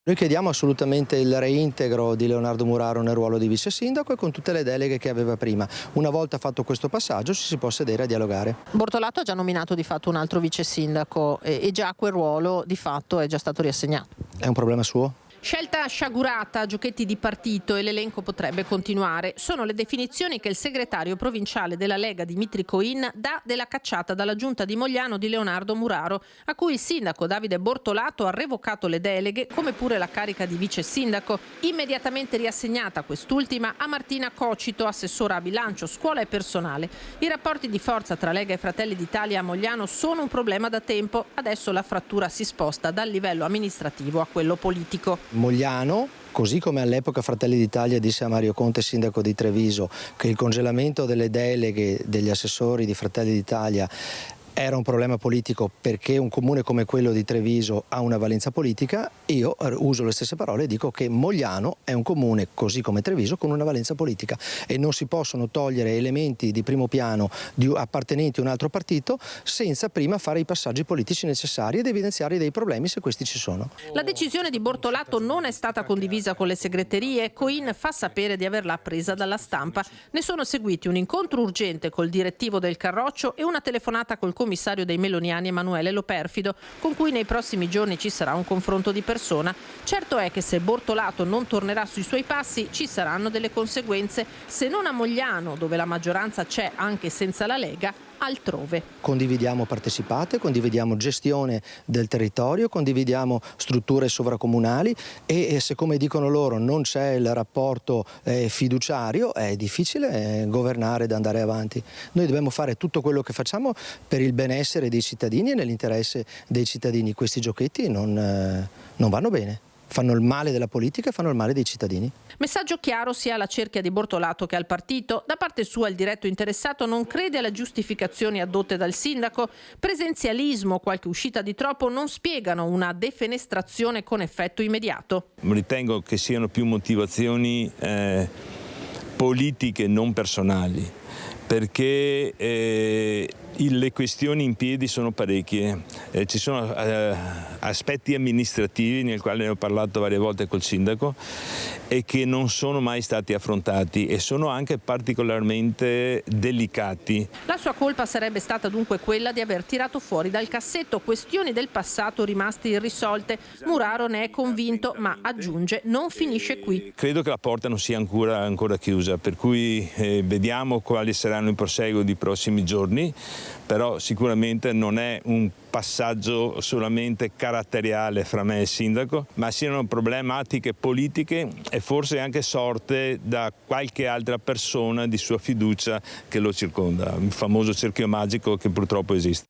Noi chiediamo assolutamente il reintegro di Leonardo Muraro nel ruolo di vice sindaco e con tutte le deleghe che aveva prima. Una volta fatto questo passaggio ci si può sedere a dialogare. Bortolato ha già nominato di fatto un altro vice sindaco e già quel ruolo di fatto è già stato riassegnato. È un problema suo? Scelta sciagurata, giochetti di partito e l'elenco potrebbe continuare. Sono le definizioni che il segretario provinciale della Lega Dimitri Coin dà della cacciata dalla giunta di Mogliano di Leonardo Muraro, a cui il sindaco Davide Bortolato ha revocato le deleghe, come pure la carica di vice sindaco, immediatamente riassegnata quest'ultima a Martina Cocito, assessora a bilancio, scuola e personale. I rapporti di forza tra Lega e Fratelli d'Italia a Mogliano sono un problema da tempo. Adesso la frattura si sposta dal livello amministrativo a quello politico. Mogliano, così come all'epoca Fratelli d'Italia disse a Mario Conte, sindaco di Treviso, che il congelamento delle deleghe degli assessori di Fratelli d'Italia era un problema politico perché un comune come quello di Treviso ha una valenza politica, io uso le stesse parole e dico che Mogliano è un comune, così come Treviso, con una valenza politica e non si possono togliere elementi di primo piano appartenenti a un altro partito senza prima fare i passaggi politici necessari ed evidenziare dei problemi se questi ci sono. La decisione di Bortolato non è stata condivisa con le segreterie. Coin fa sapere di averla appresa dalla stampa. Ne sono seguiti un incontro urgente col direttivo del Carroccio e una telefonata col commissario dei Meloniani Emanuele Loperfido, con cui nei prossimi giorni ci sarà un confronto di persona. Certo è che se Bortolato non tornerà sui suoi passi ci saranno delle conseguenze, se non a Mogliano, dove la maggioranza c'è anche senza la Lega, altrove. Condividiamo partecipate, condividiamo gestione del territorio, condividiamo strutture sovracomunali e se, come dicono loro, non c'è il rapporto fiduciario, è difficile governare ed andare avanti. Noi dobbiamo fare tutto quello che facciamo per il benessere dei cittadini e nell'interesse dei cittadini. Questi giochetti non vanno bene. Fanno il male della politica e fanno il male dei cittadini. Messaggio chiaro sia alla cerchia di Bortolato che al partito. Da parte sua il diretto interessato non crede alle giustificazioni addotte dal sindaco. Presenzialismo, qualche uscita di troppo non spiegano una defenestrazione con effetto immediato. Ritengo che siano più motivazioni politiche, non personali, perché le questioni in piedi sono parecchie, ci sono aspetti amministrativi nel quale ne ho parlato varie volte col sindaco e che non sono mai stati affrontati e sono anche particolarmente delicati. La sua colpa sarebbe stata dunque quella di aver tirato fuori dal cassetto questioni del passato rimaste irrisolte. Muraro ne è convinto, ma aggiunge non finisce qui. Credo che la porta non sia ancora chiusa, per cui vediamo quali saranno i proseguo di prossimi giorni, però sicuramente non è un passaggio solamente caratteriale fra me e il sindaco, ma siano problematiche politiche e forse anche sorte da qualche altra persona di sua fiducia che lo circonda, il famoso cerchio magico che purtroppo esiste.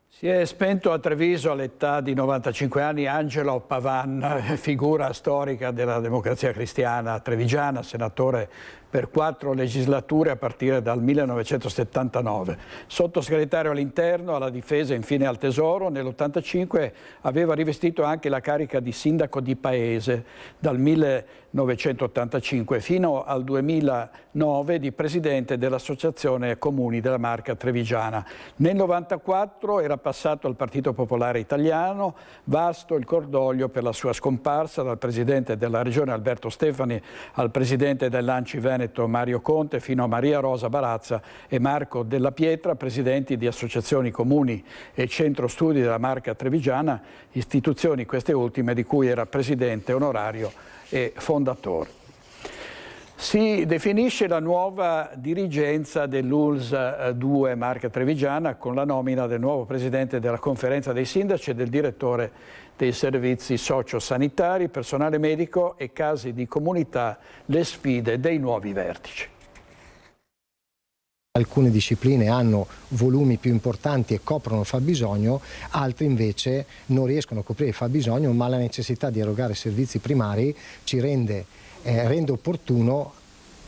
Si è spento a Treviso all'età di 95 anni Angelo Pavan, figura storica della Democrazia Cristiana trevigiana, senatore per 4 legislature a partire dal 1979. Sottosegretario all'Interno, alla Difesa e infine al Tesoro, nell'85 aveva rivestito anche la carica di sindaco di paese dal 1985 fino al 2009 di presidente dell'Associazione Comuni della Marca Trevigiana. Nel 1994 era passato al Partito Popolare Italiano, vasto il cordoglio per la sua scomparsa, dal presidente della Regione Alberto Stefani al presidente dell'Anci Veneto Mario Conte fino a Maria Rosa Barazza e Marco Della Pietra, presidenti di associazioni comuni e centro studi della Marca Trevigiana, istituzioni queste ultime di cui era presidente onorario e fondatore. Si definisce la nuova dirigenza dell'ULSS 2 Marca Trevigiana con la nomina del nuovo presidente della conferenza dei sindaci e del direttore dei servizi sociosanitari, personale medico e case di comunità, le sfide dei nuovi vertici. Alcune discipline hanno volumi più importanti e coprono fabbisogno, altre invece non riescono a coprire il fabbisogno, ma la necessità di erogare servizi primari ci rende opportuno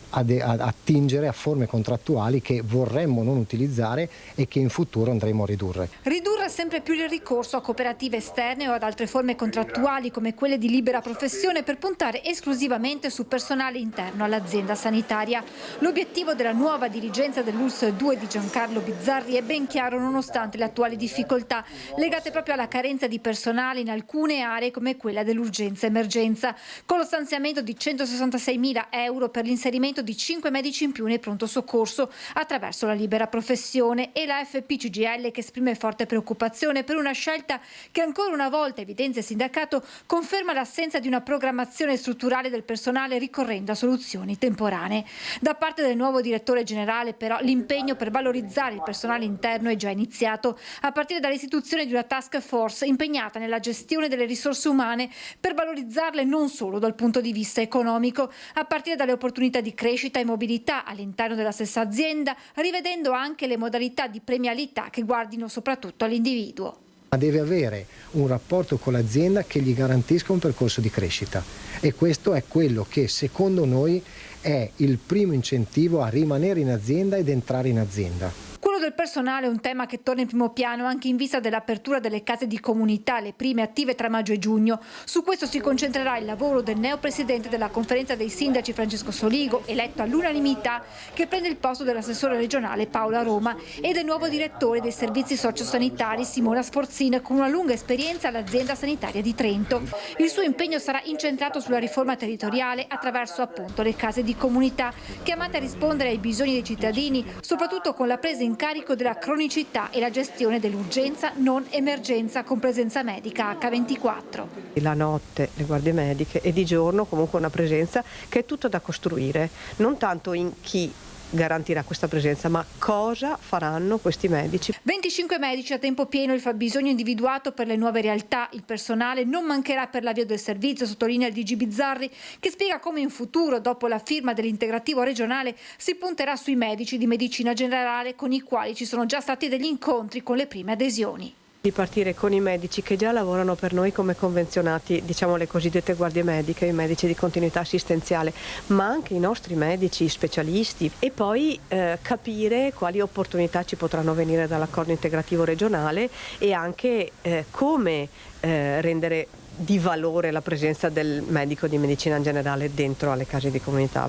attingere a forme contrattuali che vorremmo non utilizzare e che in futuro andremo a ridurre. Ridurre sempre più il ricorso a cooperative esterne o ad altre forme contrattuali come quelle di libera professione per puntare esclusivamente su personale interno all'azienda sanitaria. L'obiettivo della nuova dirigenza dell'ULSS 2 di Giancarlo Bizzarri è ben chiaro nonostante le attuali difficoltà legate proprio alla carenza di personale in alcune aree come quella dell'urgenza-emergenza, con lo stanziamento di 166.000 euro per l'inserimento di 5 medici in più nei pronto soccorso attraverso la libera professione e la FP-CGIL che esprime forte preoccupazione per una scelta che ancora una volta, evidenzia il sindacato, conferma l'assenza di una programmazione strutturale del personale ricorrendo a soluzioni temporanee. Da parte del nuovo direttore generale però l'impegno per valorizzare il personale interno è già iniziato a partire dall'istituzione di una task force impegnata nella gestione delle risorse umane per valorizzarle non solo dal punto di vista economico, a partire dalle opportunità di crescita e mobilità all'interno della stessa azienda, rivedendo anche le modalità di premialità che guardino soprattutto all'individuo. Ma deve avere un rapporto con l'azienda che gli garantisca un percorso di crescita e questo è quello che secondo noi è il primo incentivo a rimanere in azienda ed entrare in azienda. Quello del personale è un tema che torna in primo piano anche in vista dell'apertura delle case di comunità, le prime attive tra maggio e giugno. Su questo si concentrerà il lavoro del neopresidente della conferenza dei sindaci Francesco Soligo, eletto all'unanimità, che prende il posto dell'assessore regionale Paola Roma, e del nuovo direttore dei servizi sociosanitari Simona Sforzin, con una lunga esperienza all'azienda sanitaria di Trento. Il suo impegno sarà incentrato sulla riforma territoriale attraverso appunto le case di comunità, chiamate a rispondere ai bisogni dei cittadini, soprattutto con la presa in carico della cronicità e la gestione dell'urgenza non emergenza con presenza medica H24. La notte le guardie mediche e di giorno comunque una presenza che è tutto da costruire, non tanto in chi garantirà questa presenza, ma cosa faranno questi medici? 25 medici a tempo pieno, il fabbisogno individuato per le nuove realtà. Il personale non mancherà per l'avvio del servizio, sottolinea il DG Bizzarri, che spiega come in futuro, dopo la firma dell'integrativo regionale, si punterà sui medici di medicina generale con i quali ci sono già stati degli incontri con le prime adesioni. Di partire con i medici che già lavorano per noi come convenzionati, diciamo le cosiddette guardie mediche, i medici di continuità assistenziale, ma anche i nostri medici specialisti, e poi capire quali opportunità ci potranno venire dall'accordo integrativo regionale e anche come rendere di valore la presenza del medico di medicina generale dentro alle case di comunità.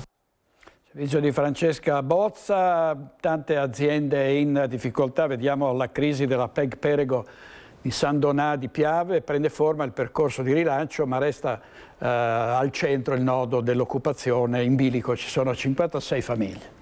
Servizio di Francesca Bozza, tante aziende in difficoltà, vediamo la crisi della PEG Perego di San Donà di Piave, prende forma il percorso di rilancio, ma resta al centro il nodo dell'occupazione. In bilico ci sono 56 famiglie.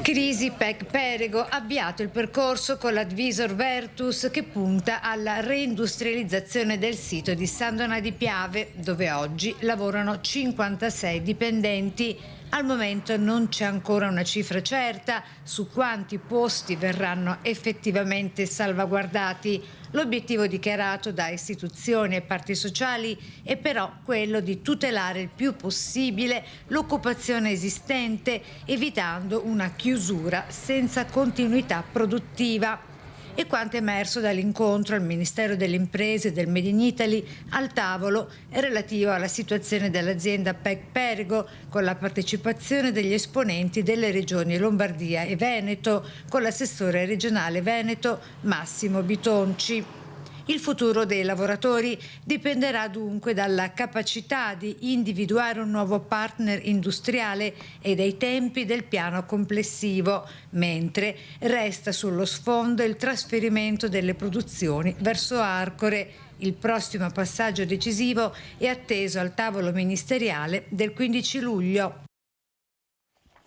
Crisi PEG Perego, avviato il percorso con l'Advisor Vertus che punta alla reindustrializzazione del sito di San Donà di Piave, dove oggi lavorano 56 dipendenti. Al momento non c'è ancora una cifra certa su quanti posti verranno effettivamente salvaguardati. L'obiettivo dichiarato da istituzioni e parti sociali è però quello di tutelare il più possibile l'occupazione esistente, evitando una chiusura senza continuità produttiva. E quanto emerso dall'incontro al Ministero delle Imprese e del Made in Italy al tavolo è relativo alla situazione dell'azienda PEG Perego, con la partecipazione degli esponenti delle regioni Lombardia e Veneto, con l'assessore regionale Veneto Massimo Bitonci. Il futuro dei lavoratori dipenderà dunque dalla capacità di individuare un nuovo partner industriale e dai tempi del piano complessivo, mentre resta sullo sfondo il trasferimento delle produzioni verso Arcore. Il prossimo passaggio decisivo è atteso al tavolo ministeriale del 15 luglio.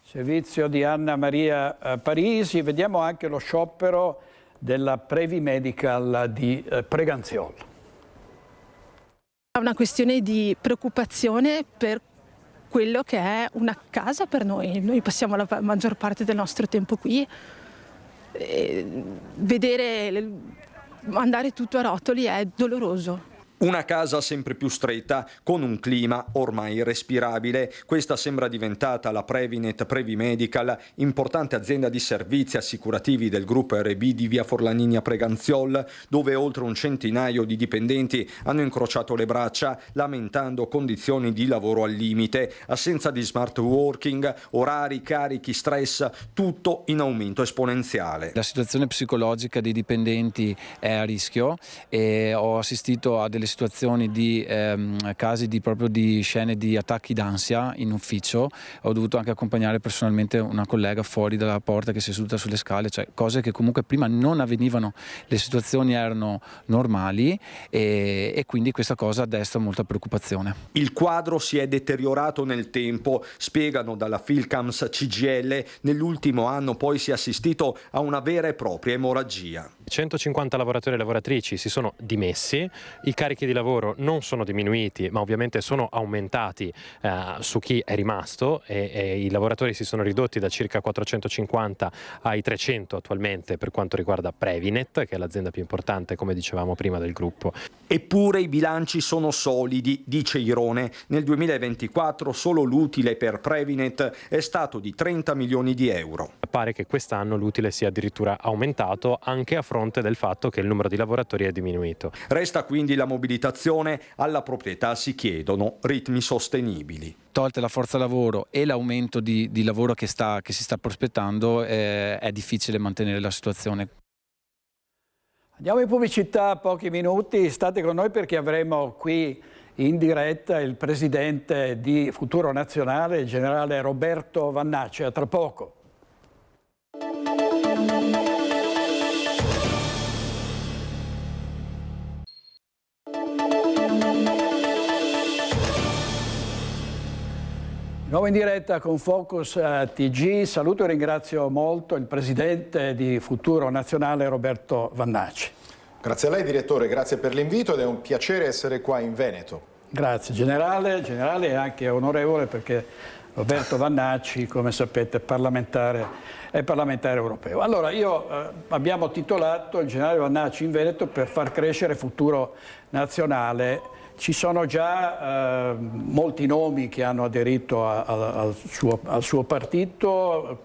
Servizio di Anna Maria Parisi, vediamo anche lo sciopero della Previ Medical di Preganziol. È una questione di preoccupazione per quello che è una casa per noi. Noi passiamo la maggior parte del nostro tempo qui. Vedere andare tutto a rotoli è doloroso. Una casa sempre più stretta, con un clima ormai irrespirabile. Questa sembra diventata la Previnet Previ Medical, importante azienda di servizi assicurativi del gruppo RB di via Forlanini a Preganziol, dove oltre un centinaio di dipendenti hanno incrociato le braccia, lamentando condizioni di lavoro al limite, assenza di smart working, orari, carichi, stress, tutto in aumento esponenziale. La situazione psicologica dei dipendenti è a rischio e ho assistito a delle situazioni di casi proprio di scene di attacchi d'ansia in ufficio. Ho dovuto anche accompagnare personalmente una collega fuori dalla porta che si è seduta sulle scale, cioè cose che comunque prima non avvenivano, le situazioni erano normali e quindi questa cosa desta molta preoccupazione. Il quadro si è deteriorato nel tempo, spiegano dalla Filcams CGL, nell'ultimo anno poi si è assistito a una vera e propria emorragia. 150 lavoratori e lavoratrici si sono dimessi, i carichi di lavoro non sono diminuiti ma ovviamente sono aumentati su chi è rimasto e i lavoratori si sono ridotti da circa 450 ai 300 attualmente per quanto riguarda Previnet, che è l'azienda più importante come dicevamo prima del gruppo. Eppure i bilanci sono solidi, dice Irone. Nel 2024 solo l'utile per Previnet è stato di 30 milioni di euro. Pare che quest'anno l'utile sia addirittura aumentato anche a fronte del fatto che il numero di lavoratori è diminuito. Resta quindi la mobilitazione, alla proprietà si chiedono ritmi sostenibili. Tolte la forza lavoro e l'aumento di lavoro che si sta prospettando, è difficile mantenere la situazione. Andiamo in pubblicità, pochi minuti, state con noi perché avremo qui in diretta il presidente di Futuro Nazionale, il generale Roberto Vannacci, a tra poco. Nuovo in diretta con Focus TG, saluto e ringrazio molto il presidente di Futuro Nazionale Roberto Vannacci. Grazie a lei direttore, grazie per l'invito ed è un piacere essere qua in Veneto. Grazie generale e anche onorevole, perché Roberto Vannacci, come sapete, è parlamentare europeo. Allora, abbiamo titolato il generale Vannacci in Veneto per far crescere Futuro Nazionale. Ci sono già molti nomi che hanno aderito al suo partito.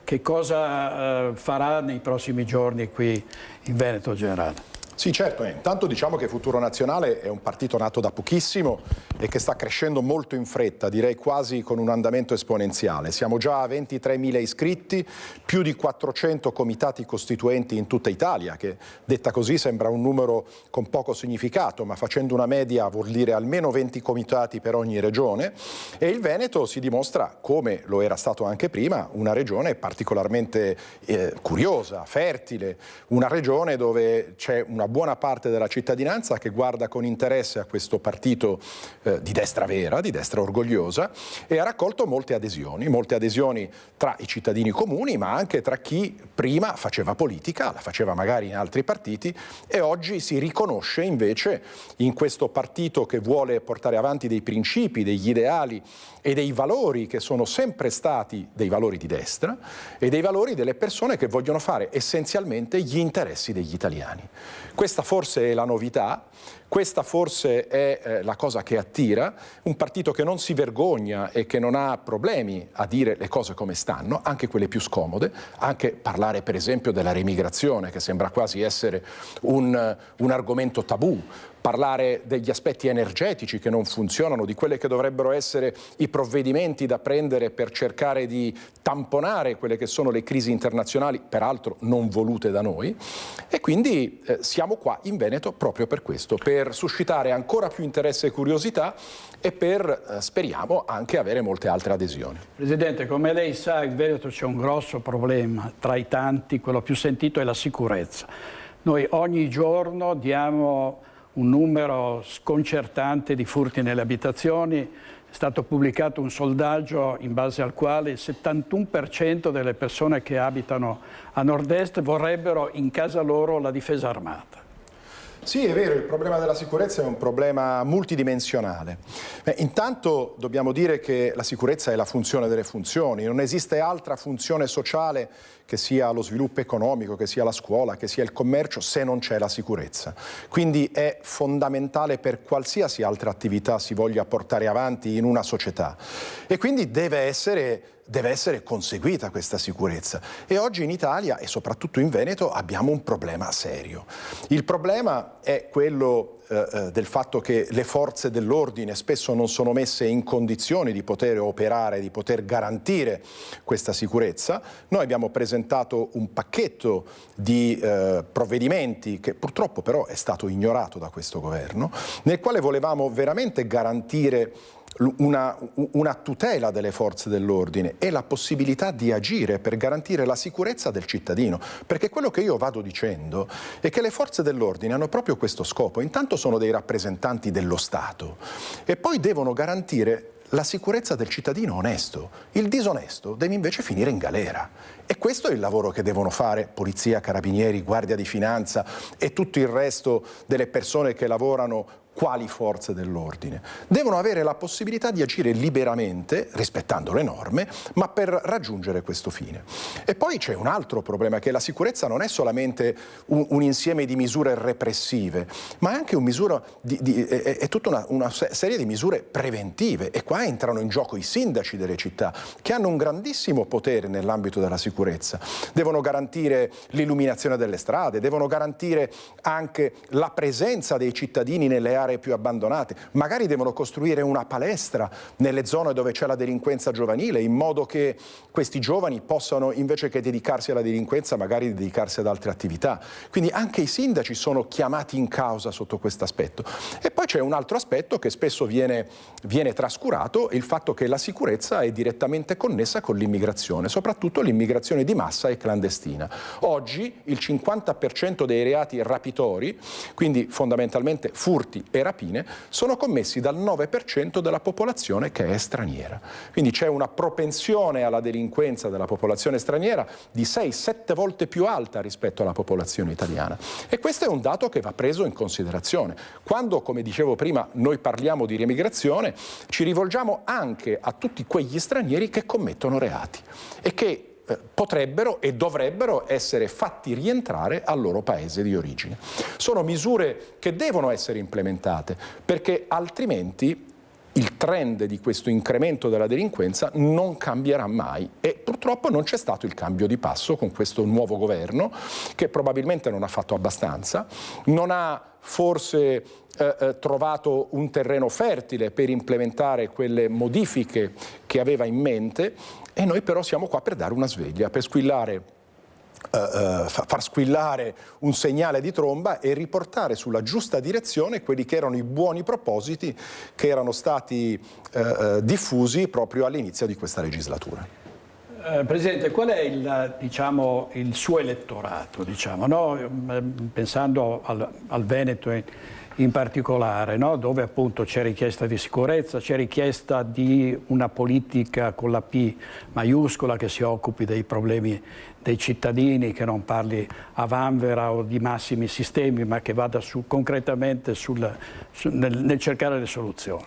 Che cosa farà nei prossimi giorni qui in Veneto, generale? Sì, certo, intanto diciamo che Futuro Nazionale è un partito nato da pochissimo e che sta crescendo molto in fretta, direi quasi con un andamento esponenziale. Siamo già a 23.000 iscritti, più di 400 comitati costituenti in tutta Italia, che detta così sembra un numero con poco significato, ma facendo una media vuol dire almeno 20 comitati per ogni regione, e il Veneto si dimostra, come lo era stato anche prima, una regione particolarmente curiosa, fertile, una regione dove c'è una buona parte della cittadinanza che guarda con interesse a questo partito di destra vera, di destra orgogliosa, e ha raccolto molte adesioni tra i cittadini comuni, ma anche tra chi prima faceva politica, la faceva magari in altri partiti, e oggi si riconosce invece in questo partito che vuole portare avanti dei principi, degli ideali e dei valori che sono sempre stati dei valori di destra e dei valori delle persone che vogliono fare essenzialmente gli interessi degli italiani. Questa forse è la novità, questa forse è la cosa che attira, un partito che non si vergogna e che non ha problemi a dire le cose come stanno, anche quelle più scomode, anche parlare per esempio della remigrazione, che sembra quasi essere un argomento tabù, parlare degli aspetti energetici che non funzionano, di quelle che dovrebbero essere i provvedimenti da prendere per cercare di tamponare quelle che sono le crisi internazionali, peraltro non volute da noi, e quindi siamo qua in Veneto proprio per questo, per suscitare ancora più interesse e curiosità e per, speriamo, anche avere molte altre adesioni. Presidente, come lei sa, in Veneto c'è un grosso problema, tra i tanti, quello più sentito è la sicurezza. Noi ogni giorno diamo un numero sconcertante di furti nelle abitazioni. È stato pubblicato un sondaggio in base al quale il 71% delle persone che abitano a nord-est vorrebbero in casa loro la difesa armata. Sì, è vero, il problema della sicurezza è un problema multidimensionale. Intanto dobbiamo dire che la sicurezza è la funzione delle funzioni, non esiste altra funzione sociale che sia lo sviluppo economico, che sia la scuola, che sia il commercio, se non c'è la sicurezza. Quindi è fondamentale per qualsiasi altra attività si voglia portare avanti in una società, e quindi deve essere conseguita questa sicurezza. E oggi in Italia e soprattutto in Veneto abbiamo un problema serio. Il problema è quello del fatto che le forze dell'ordine spesso non sono messe in condizioni di poter operare, di poter garantire questa sicurezza. Noi abbiamo presentato un pacchetto di provvedimenti che purtroppo però è stato ignorato da questo governo, nel quale volevamo veramente garantire una tutela delle forze dell'ordine e la possibilità di agire per garantire la sicurezza del cittadino, perché quello che io vado dicendo è che le forze dell'ordine hanno proprio questo scopo. Intanto sono dei rappresentanti dello Stato e poi devono garantire la sicurezza del cittadino onesto. Il disonesto deve invece finire in galera, e questo è il lavoro che devono fare polizia, carabinieri, guardia di finanza e tutto il resto delle persone che lavorano quali forze dell'ordine. Devono avere la possibilità di agire liberamente, rispettando le norme, ma per raggiungere questo fine. E poi c'è un altro problema, che la sicurezza non è solamente un insieme di misure repressive, ma è anche è tutta una serie di misure preventive, e qua entrano in gioco i sindaci delle città, che hanno un grandissimo potere nell'ambito della sicurezza. Devono garantire l'illuminazione delle strade, devono garantire anche la presenza dei cittadini nelle aree più abbandonate, magari devono costruire una palestra nelle zone dove c'è la delinquenza giovanile, in modo che questi giovani possano, invece che dedicarsi alla delinquenza, magari dedicarsi ad altre attività. Quindi anche i sindaci sono chiamati in causa sotto questo aspetto. E poi c'è un altro aspetto che spesso viene trascurato, il fatto che la sicurezza è direttamente connessa con l'immigrazione, soprattutto l'immigrazione di massa e clandestina. Oggi il 50% dei reati rapitori, quindi fondamentalmente furti e rapine sono commessi dal 9% della popolazione che è straniera. Quindi c'è una propensione alla delinquenza della popolazione straniera di 6-7 volte più alta rispetto alla popolazione italiana. E questo è un dato che va preso in considerazione. Quando, come dicevo prima, noi parliamo di riemigrazione, ci rivolgiamo anche a tutti quegli stranieri che commettono reati e che potrebbero e dovrebbero essere fatti rientrare al loro paese di origine. Sono misure che devono essere implementate, perché altrimenti il trend di questo incremento della delinquenza non cambierà mai e purtroppo non c'è stato il cambio di passo con questo nuovo governo, che probabilmente non ha fatto abbastanza, non ha forse trovato un terreno fertile per implementare quelle modifiche che aveva in mente, e noi però siamo qua per dare una sveglia, per squillare, far squillare un segnale di tromba e riportare sulla giusta direzione quelli che erano i buoni propositi che erano stati diffusi proprio all'inizio di questa legislatura. Presidente, qual è il suo elettorato, no? Pensando al Veneto in particolare, no? Dove appunto c'è richiesta di sicurezza, c'è richiesta di una politica con la P maiuscola che si occupi dei problemi dei cittadini, che non parli a vanvera o di massimi sistemi, ma che vada concretamente nel cercare le soluzioni.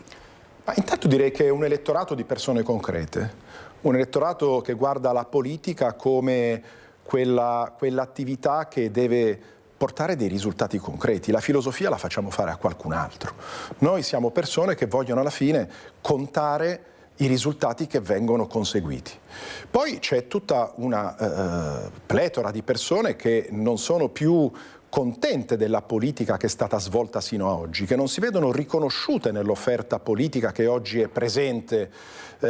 Ma intanto direi che è un elettorato di persone concrete, un elettorato che guarda la politica come quell'attività che deve portare dei risultati concreti. La filosofia la facciamo fare a qualcun altro. Noi siamo persone che vogliono alla fine contare i risultati che vengono conseguiti. Poi c'è tutta una pletora di persone che non sono più contente della politica che è stata svolta sino a oggi, che non si vedono riconosciute nell'offerta politica che oggi è presente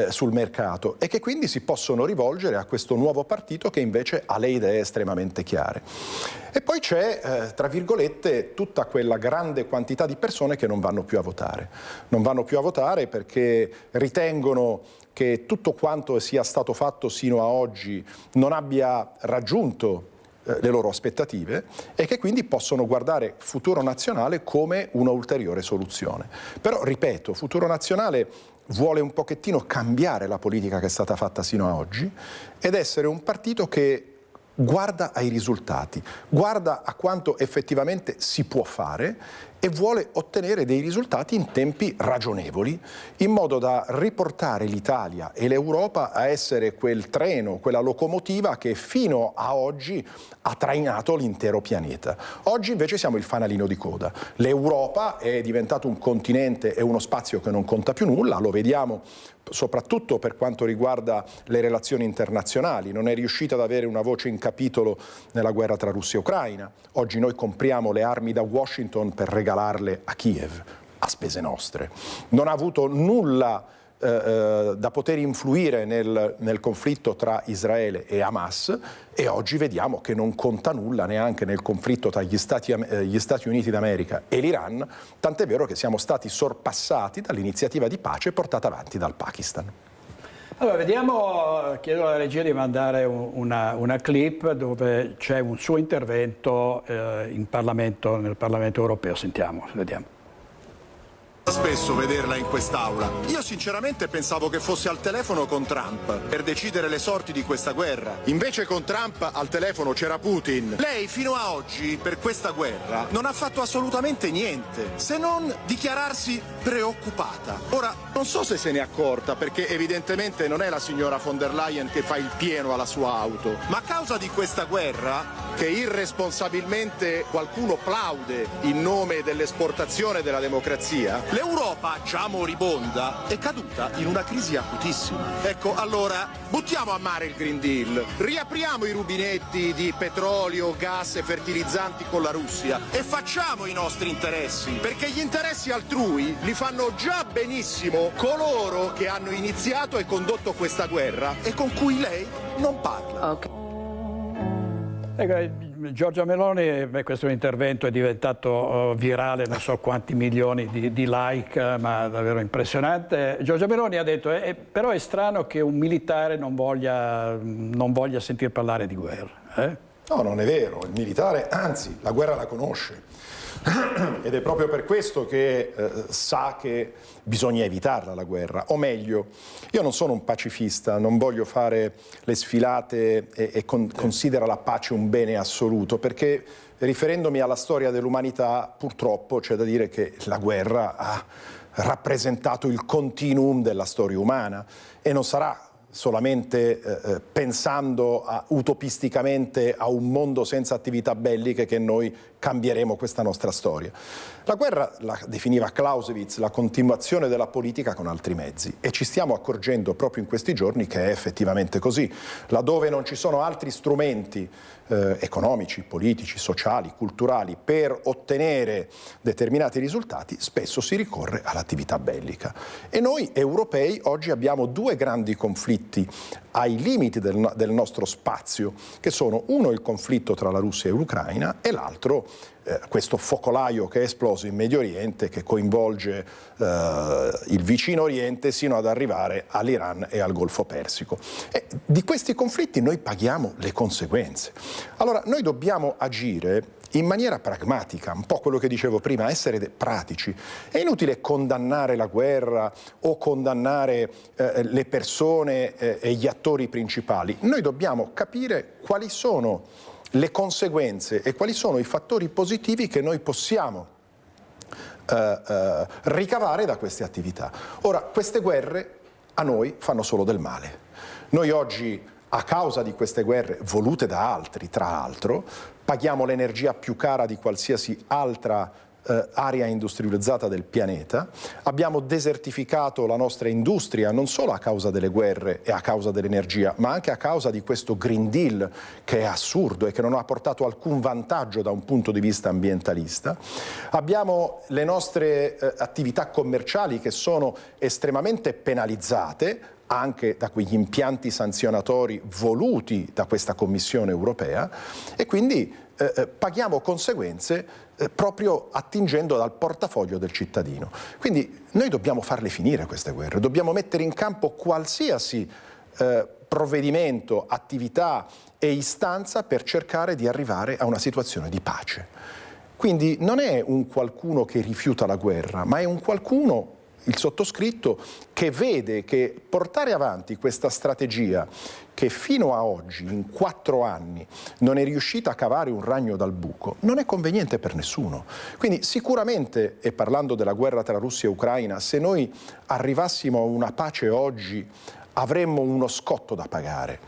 sul mercato e che quindi si possono rivolgere a questo nuovo partito che invece ha le idee estremamente chiare. E poi c'è, tra virgolette, tutta quella grande quantità di persone che non vanno più a votare. Non vanno più a votare perché ritengono che tutto quanto sia stato fatto sino a oggi non abbia raggiunto le loro aspettative e che quindi possono guardare Futuro Nazionale come una ulteriore soluzione. Però, ripeto, Futuro Nazionale vuole un pochettino cambiare la politica che è stata fatta sino a oggi ed essere un partito che guarda ai risultati, guarda a quanto effettivamente si può fare e vuole ottenere dei risultati in tempi ragionevoli, in modo da riportare l'Italia e l'Europa a essere quel treno, quella locomotiva che fino a oggi ha trainato l'intero pianeta. Oggi invece siamo il fanalino di coda. L'Europa è diventato un continente e uno spazio che non conta più nulla, lo vediamo soprattutto per quanto riguarda le relazioni internazionali, non è riuscita ad avere una voce in capitolo nella guerra tra Russia e Ucraina. Oggi noi compriamo le armi da Washington per regalarle a Kiev, a spese nostre. Non ha avuto nulla da poter influire nel conflitto tra Israele e Hamas e oggi vediamo che non conta nulla neanche nel conflitto tra gli Stati Uniti d'America e l'Iran, tant'è vero che siamo stati sorpassati dall'iniziativa di pace portata avanti dal Pakistan. Allora, vediamo, chiedo alla regia di mandare una clip dove c'è un suo intervento nel Parlamento europeo. Sentiamo, vediamo. Spesso vederla in quest'aula. Io sinceramente pensavo che fosse al telefono con Trump per decidere le sorti di questa guerra. Invece con Trump al telefono c'era Putin. Lei fino a oggi per questa guerra non ha fatto assolutamente niente, se non dichiararsi preoccupata. Ora, non so se se n'è accorta, perché evidentemente non è la signora von der Leyen che fa il pieno alla sua auto, ma a causa di questa guerra, che irresponsabilmente qualcuno plaude in nome dell'esportazione della democrazia, l'Europa, già moribonda, è caduta in una crisi acutissima. Ecco, allora, buttiamo a mare il Green Deal, riapriamo i rubinetti di petrolio, gas e fertilizzanti con la Russia e facciamo i nostri interessi, perché gli interessi altrui li fanno già benissimo coloro che hanno iniziato e condotto questa guerra e con cui lei non parla. Okay. Giorgia Meloni, questo intervento è diventato virale, non so quanti milioni di like, ma davvero impressionante. Giorgia Meloni ha detto, però è strano che un militare non voglia sentir parlare di guerra. No, non è vero, il militare, anzi, la guerra la conosce. ed è proprio per questo che sa che bisogna evitarla la guerra. O meglio, io non sono un pacifista, non voglio fare le sfilate e considera la pace un bene assoluto, perché riferendomi alla storia dell'umanità, purtroppo c'è da dire che la guerra ha rappresentato il continuum della storia umana e non sarà solamente pensando utopisticamente a un mondo senza attività belliche che noi cambieremo questa nostra storia. La guerra la definiva Clausewitz la continuazione della politica con altri mezzi e ci stiamo accorgendo proprio in questi giorni che è effettivamente così. Laddove non ci sono altri strumenti economici, politici, sociali, culturali per ottenere determinati risultati, spesso si ricorre all'attività bellica. E noi europei oggi abbiamo due grandi conflitti ai limiti del nostro spazio, che sono uno il conflitto tra la Russia e l'Ucraina e l'altro questo focolaio che è esploso in Medio Oriente, che coinvolge il vicino Oriente sino ad arrivare all'Iran e al Golfo Persico. E di questi conflitti noi paghiamo le conseguenze. Allora noi dobbiamo agire in maniera pragmatica, un po' quello che dicevo prima, essere pratici. È inutile condannare la guerra o condannare le persone e gli attori principali. Noi dobbiamo capire quali sono le conseguenze e quali sono i fattori positivi che noi possiamo ricavare da queste attività. Ora, queste guerre a noi fanno solo del male. Noi oggi, a causa di queste guerre volute da altri, tra l'altro, paghiamo l'energia più cara di qualsiasi altra area industrializzata del pianeta, abbiamo desertificato la nostra industria non solo a causa delle guerre e a causa dell'energia, ma anche a causa di questo Green Deal che è assurdo e che non ha portato alcun vantaggio da un punto di vista ambientalista. Abbiamo le nostre attività commerciali che sono estremamente penalizzate anche da quegli impianti sanzionatori voluti da questa Commissione europea e quindi paghiamo conseguenze proprio attingendo dal portafoglio del cittadino. Quindi noi dobbiamo farle finire queste guerre, dobbiamo mettere in campo qualsiasi provvedimento, attività e istanza per cercare di arrivare a una situazione di pace. Quindi non è un qualcuno che rifiuta la guerra, ma è un qualcuno, il sottoscritto, che vede che portare avanti questa strategia che fino a oggi, in 4 anni, non è riuscita a cavare un ragno dal buco, non è conveniente per nessuno. Quindi sicuramente, e parlando della guerra tra Russia e Ucraina, se noi arrivassimo a una pace oggi avremmo uno scotto da pagare,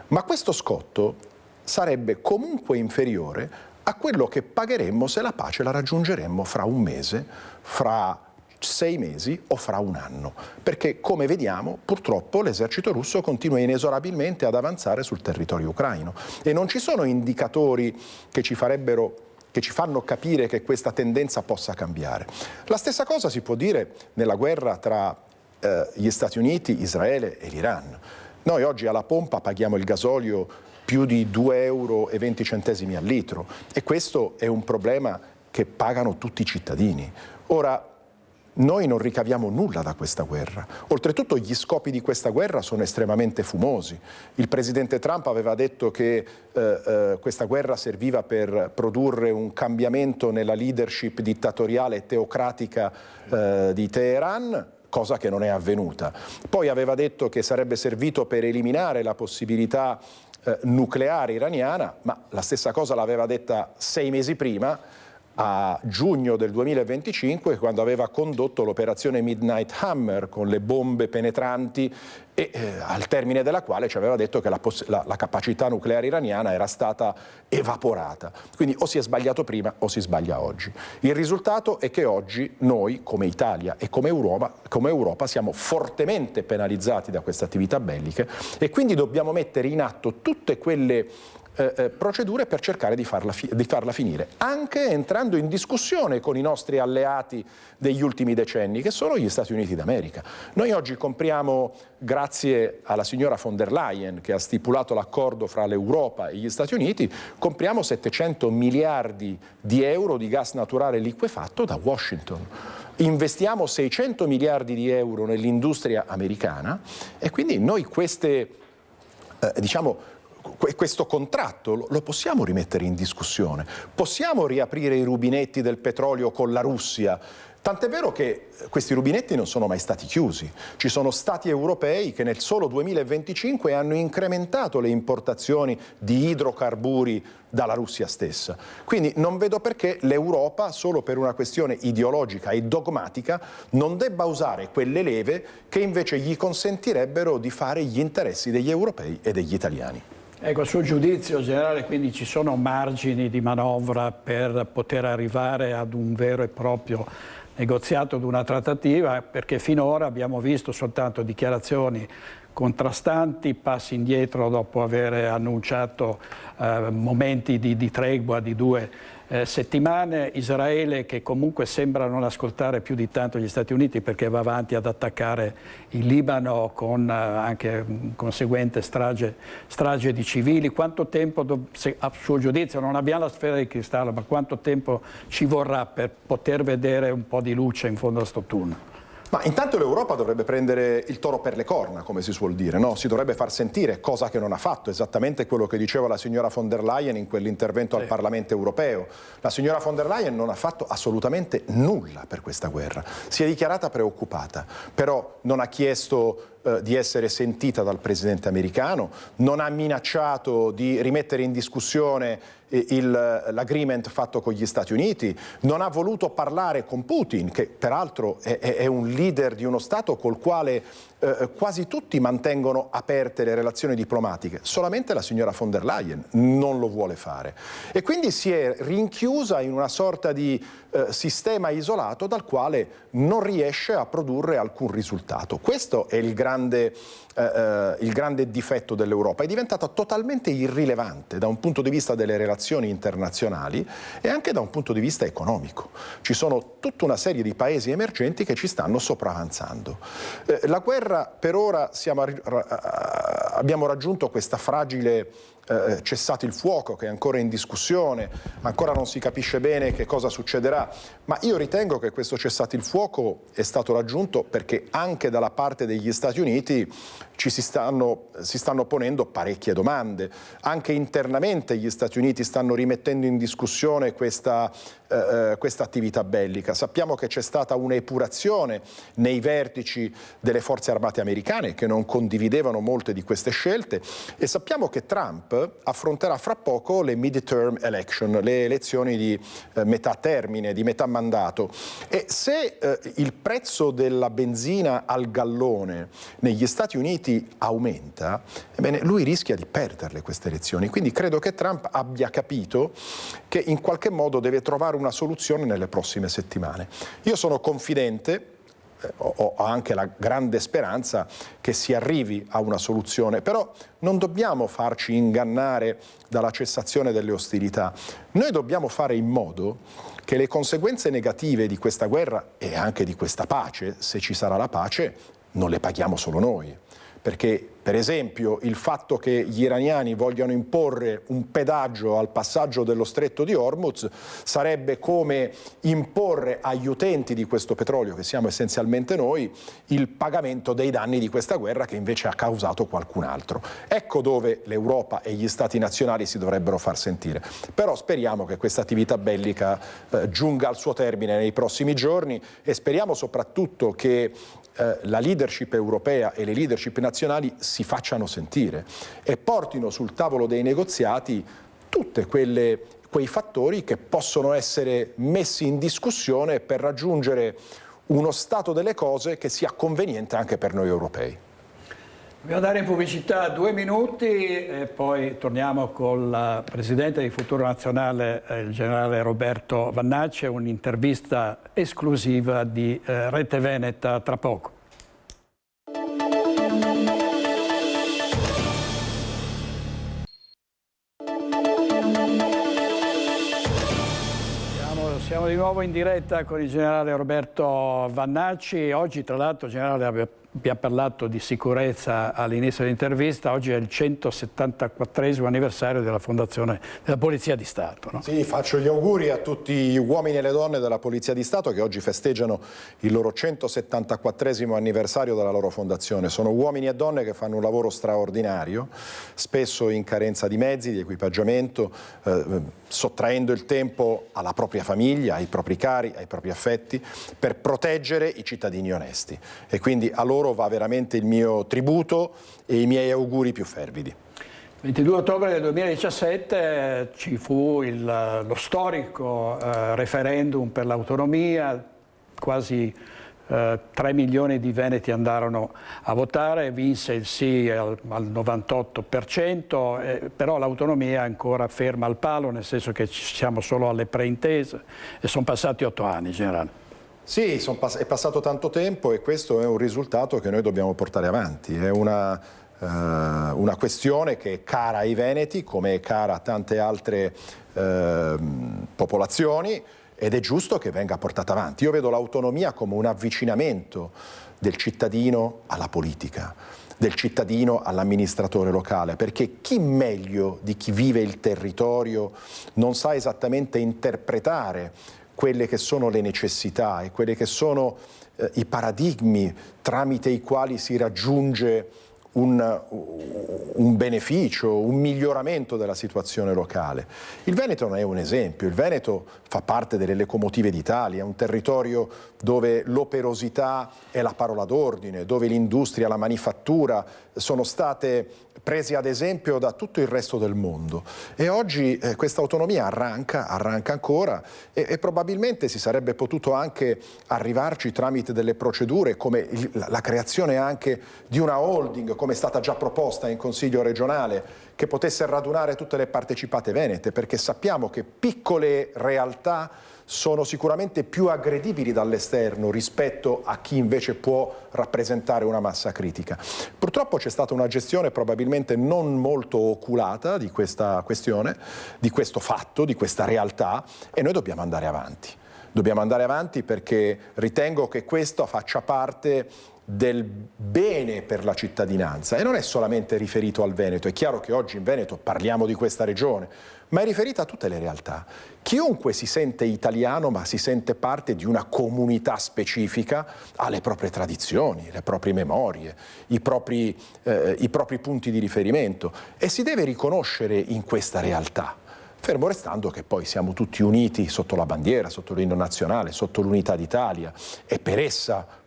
ma questo scotto sarebbe comunque inferiore a quello che pagheremmo se la pace la raggiungeremmo fra un mese, fra 6 mesi o fra un anno, perché come vediamo purtroppo l'esercito russo continua inesorabilmente ad avanzare sul territorio ucraino e non ci sono indicatori che ci fanno capire che questa tendenza possa cambiare. La stessa cosa si può dire nella guerra tra gli Stati Uniti, Israele e l'Iran. Noi oggi alla pompa paghiamo il gasolio più di 2,20 euro al litro e questo è un problema che pagano tutti i cittadini. Ora, noi non ricaviamo nulla da questa guerra. Oltretutto gli scopi di questa guerra sono estremamente fumosi. Il presidente Trump aveva detto che questa guerra serviva per produrre un cambiamento nella leadership dittatoriale e teocratica di Teheran, cosa che non è avvenuta. Poi aveva detto che sarebbe servito per eliminare la possibilità nucleare iraniana, ma la stessa cosa l'aveva detta 6 mesi prima, a giugno del 2025, quando aveva condotto l'operazione Midnight Hammer con le bombe penetranti e al termine della quale ci aveva detto che la capacità nucleare iraniana era stata evaporata. Quindi o si è sbagliato prima o si sbaglia oggi. Il risultato è che oggi noi, come Italia e come Europa siamo fortemente penalizzati da queste attività belliche e quindi dobbiamo mettere in atto tutte quelle procedure per cercare di farla finire, anche entrando in discussione con i nostri alleati degli ultimi decenni, che sono gli Stati Uniti d'America. Noi oggi compriamo, grazie alla signora von der Leyen, che ha stipulato l'accordo fra l'Europa e gli Stati Uniti, compriamo 700 miliardi di euro di gas naturale liquefatto da Washington. Investiamo 600 miliardi di euro nell'industria americana e quindi noi questo contratto lo possiamo rimettere in discussione, possiamo riaprire i rubinetti del petrolio con la Russia. Tant'è vero che questi rubinetti non sono mai stati chiusi. Ci sono stati europei che nel solo 2025 hanno incrementato le importazioni di idrocarburi dalla Russia stessa. Quindi non vedo perché l'Europa, solo per una questione ideologica e dogmatica, non debba usare quelle leve che invece gli consentirebbero di fare gli interessi degli europei e degli italiani. Ecco, a suo giudizio generale, quindi ci sono margini di manovra per poter arrivare ad un vero e proprio negoziato, ad una trattativa, perché finora abbiamo visto soltanto dichiarazioni contrastanti, passi indietro dopo aver annunciato momenti di tregua di 2 settimane, Israele che comunque sembra non ascoltare più di tanto gli Stati Uniti perché va avanti ad attaccare il Libano con anche conseguente strage di civili. Quanto tempo, a suo giudizio, non abbiamo la sfera di cristallo, ma quanto tempo ci vorrà per poter vedere un po' di luce in fondo a sto tunnel? Ma intanto l'Europa dovrebbe prendere il toro per le corna, come si suol dire, no? Si dovrebbe far sentire, cosa che non ha fatto, esattamente quello che diceva la signora von der Leyen in quell'intervento al Parlamento europeo. La signora von der Leyen non ha fatto assolutamente nulla per questa guerra, si è dichiarata preoccupata, però non ha chiesto di essere sentita dal presidente americano, non ha minacciato di rimettere in discussione l'agreement fatto con gli Stati Uniti, non ha voluto parlare con Putin, che peraltro è un leader di uno Stato col quale quasi tutti mantengono aperte le relazioni diplomatiche, solamente la signora von der Leyen non lo vuole fare. E quindi si è rinchiusa in una sorta di sistema isolato dal quale non riesce a produrre alcun risultato. Questo è il grande difetto dell'Europa, è diventata totalmente irrilevante da un punto di vista delle relazioni internazionali e anche da un punto di vista economico. Ci sono tutta una serie di paesi emergenti che ci stanno sopravanzando. La guerra per ora abbiamo raggiunto questa fragile cessato il fuoco che è ancora in discussione, ancora non si capisce bene che cosa succederà, ma io ritengo che questo cessato il fuoco è stato raggiunto perché anche dalla parte degli Stati Uniti si stanno ponendo parecchie domande. Anche internamente gli Stati Uniti stanno rimettendo in discussione questa attività bellica. Sappiamo che c'è stata un'epurazione nei vertici delle forze armate americane che non condividevano molte di queste scelte e sappiamo che Trump affronterà fra poco le midterm election, le elezioni di metà termine, di metà mandato, e se il prezzo della benzina al gallone negli Stati Uniti aumenta, ebbene lui rischia di perderle queste elezioni. Quindi credo che Trump abbia capito che in qualche modo deve trovare una soluzione nelle prossime settimane. Io sono confidente, ho anche la grande speranza che si arrivi a una soluzione, però non dobbiamo farci ingannare dalla cessazione delle ostilità. Noi dobbiamo fare in modo che le conseguenze negative di questa guerra e anche di questa pace, se ci sarà la pace, non le paghiamo solo noi. Perché, per esempio, il fatto che gli iraniani vogliano imporre un pedaggio al passaggio dello stretto di Hormuz sarebbe come imporre agli utenti di questo petrolio, che siamo essenzialmente noi, il pagamento dei danni di questa guerra che invece ha causato qualcun altro. Ecco dove l'Europa e gli Stati nazionali si dovrebbero far sentire. Però speriamo che questa attività bellica giunga al suo termine nei prossimi giorni e speriamo soprattutto che la leadership europea e le leadership nazionali si facciano sentire e portino sul tavolo dei negoziati tutti quei fattori che possono essere messi in discussione per raggiungere uno stato delle cose che sia conveniente anche per noi europei. Dobbiamo andare in pubblicità 2 minuti e poi torniamo con il Presidente di Futuro Nazionale, il generale Roberto Vannacci, un'intervista esclusiva di Rete Veneta tra poco. Siamo di nuovo nuovo in diretta con il generale Roberto Vannacci. Oggi, tra l'altro, generale, abbiamo parlato di sicurezza all'inizio dell'intervista. Oggi è il 174esimo anniversario della fondazione della Polizia di Stato, no? Sì, faccio gli auguri a tutti gli uomini e le donne della Polizia di Stato che oggi festeggiano il loro 174esimo anniversario della loro fondazione. Sono uomini e donne che fanno un lavoro straordinario, spesso in carenza di mezzi, di equipaggiamento, sottraendo il tempo alla propria famiglia, ai propri cari, ai propri affetti, per proteggere i cittadini onesti. E quindi a loro va veramente il mio tributo e i miei auguri più fervidi. Il 22 ottobre del 2017 ci fu lo storico referendum per l'autonomia, quasi 3 milioni di veneti andarono a votare, vinse il sì al 98%, però l'autonomia è ancora ferma al palo, nel senso che siamo solo alle preintese e sono passati 8 anni, generale. Sì, è passato tanto tempo e questo è un risultato che noi dobbiamo portare avanti. È una questione che è cara ai veneti, come è cara a tante altre popolazioni, ed è giusto che venga portata avanti. Io vedo l'autonomia come un avvicinamento del cittadino alla politica, del cittadino all'amministratore locale, perché chi meglio di chi vive il territorio non sa esattamente interpretare quelle che sono le necessità e quelle che sono i paradigmi tramite i quali si raggiunge un beneficio, un miglioramento della situazione locale. Il Veneto non è un esempio, il Veneto fa parte delle locomotive d'Italia, è un territorio dove l'operosità è la parola d'ordine, dove l'industria, la manifattura sono state presi ad esempio da tutto il resto del mondo, e oggi questa autonomia arranca ancora e probabilmente si sarebbe potuto anche arrivarci tramite delle procedure come la creazione anche di una holding, come è stata già proposta in Consiglio regionale, che potesse radunare tutte le partecipate venete, perché sappiamo che piccole realtà sono sicuramente più aggredibili dall'esterno rispetto a chi invece può rappresentare una massa critica. Purtroppo c'è stata una gestione probabilmente non molto oculata di questa questione, di questo fatto, di questa realtà, e noi dobbiamo andare avanti. Dobbiamo andare avanti perché ritengo che questo faccia parte del bene per la cittadinanza e non è solamente riferito al Veneto. È chiaro che oggi in Veneto parliamo di questa regione, ma è riferita a tutte le realtà. Chiunque si sente italiano ma si sente parte di una comunità specifica ha le proprie tradizioni, le proprie memorie, i propri punti di riferimento e si deve riconoscere in questa realtà. Fermo restando che poi siamo tutti uniti sotto la bandiera, sotto l'inno nazionale, sotto l'unità d'Italia e per essa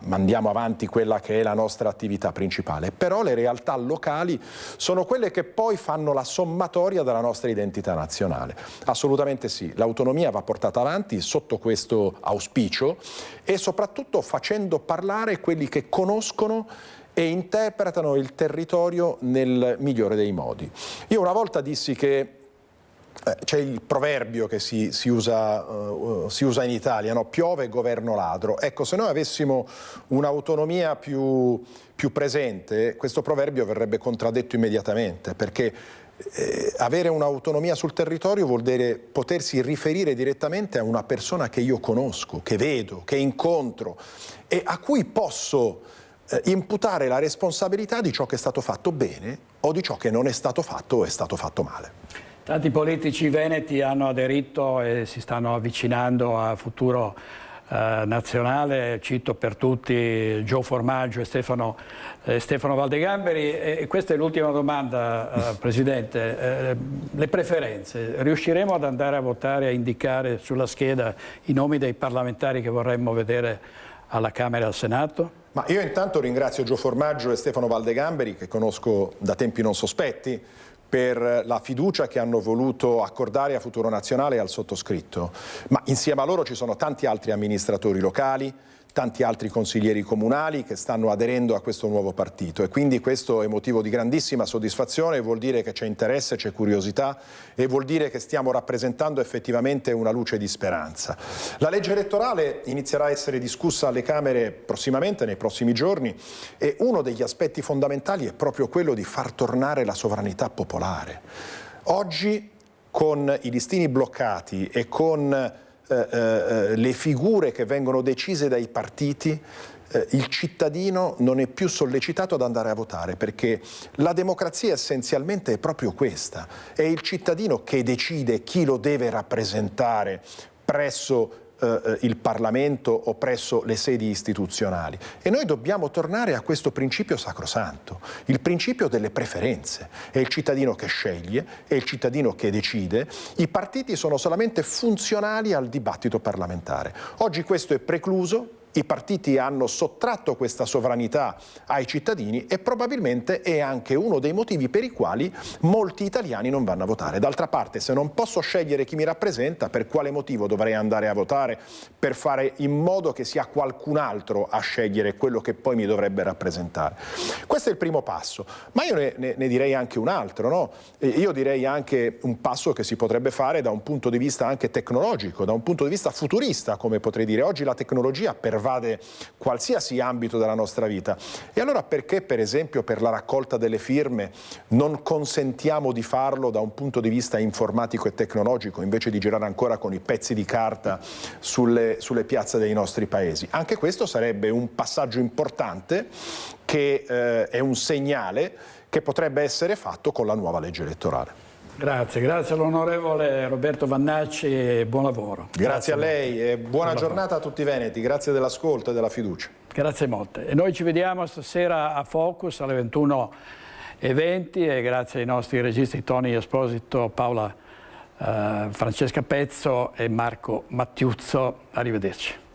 mandiamo avanti quella che è la nostra attività principale. Però le realtà locali sono quelle che poi fanno la sommatoria della nostra identità nazionale. Assolutamente sì, l'autonomia va portata avanti sotto questo auspicio e soprattutto facendo parlare quelli che conoscono e interpretano il territorio nel migliore dei modi. Io una volta dissi che c'è il proverbio che si usa in Italia, no? Piove governo ladro. Ecco, se noi avessimo un'autonomia più presente, questo proverbio verrebbe contraddetto immediatamente, perché avere un'autonomia sul territorio vuol dire potersi riferire direttamente a una persona che io conosco, che vedo, che incontro e a cui posso imputare la responsabilità di ciò che è stato fatto bene o di ciò che non è stato fatto o è stato fatto male. Tanti politici veneti hanno aderito e si stanno avvicinando a Futuro Nazionale, cito per tutti Gio Formaggio e Stefano Valdegamberi. E questa è l'ultima domanda, Presidente. Le preferenze, riusciremo ad andare a votare, a indicare sulla scheda i nomi dei parlamentari che vorremmo vedere alla Camera e al Senato? Ma io intanto ringrazio Gio Formaggio e Stefano Valdegamberi, che conosco da tempi non sospetti, per la fiducia che hanno voluto accordare a Futuro Nazionale e al sottoscritto, ma insieme a loro ci sono tanti altri amministratori locali, tanti altri consiglieri comunali che stanno aderendo a questo nuovo partito e quindi questo è motivo di grandissima soddisfazione, vuol dire che c'è interesse, c'è curiosità e vuol dire che stiamo rappresentando effettivamente una luce di speranza. La legge elettorale inizierà a essere discussa alle Camere prossimamente, nei prossimi giorni, e uno degli aspetti fondamentali è proprio quello di far tornare la sovranità popolare. Oggi, con i listini bloccati e con le figure che vengono decise dai partiti, il cittadino non è più sollecitato ad andare a votare, perché la democrazia essenzialmente è proprio questa, è il cittadino che decide chi lo deve rappresentare presso il Parlamento o presso le sedi istituzionali, e noi dobbiamo tornare a questo principio sacrosanto, il principio delle preferenze. È il cittadino che sceglie, è il cittadino che decide, i partiti sono solamente funzionali al dibattito parlamentare. Oggi questo è precluso. I partiti hanno sottratto questa sovranità ai cittadini e probabilmente è anche uno dei motivi per i quali molti italiani non vanno a votare. D'altra parte, se non posso scegliere chi mi rappresenta, per quale motivo dovrei andare a votare per fare in modo che sia qualcun altro a scegliere quello che poi mi dovrebbe rappresentare? Questo è il primo passo, ma io ne direi anche un altro, no? Io direi anche un passo che si potrebbe fare da un punto di vista anche tecnologico, da un punto di vista futurista, come potrei dire. Oggi la tecnologia pervade qualsiasi ambito della nostra vita, e allora perché per esempio per la raccolta delle firme non consentiamo di farlo da un punto di vista informatico e tecnologico, invece di girare ancora con i pezzi di carta sulle piazze dei nostri paesi? Anche questo sarebbe un passaggio importante, che è un segnale che potrebbe essere fatto con la nuova legge elettorale. Grazie all'onorevole Roberto Vannacci e buon lavoro. Grazie a lei e buona giornata a tutti i veneti, grazie dell'ascolto e della fiducia. Grazie molte. E noi ci vediamo stasera a Focus alle 21:20 e grazie ai nostri registi Tony Esposito, Paola Francesca Pezzo e Marco Mattiuzzo. Arrivederci.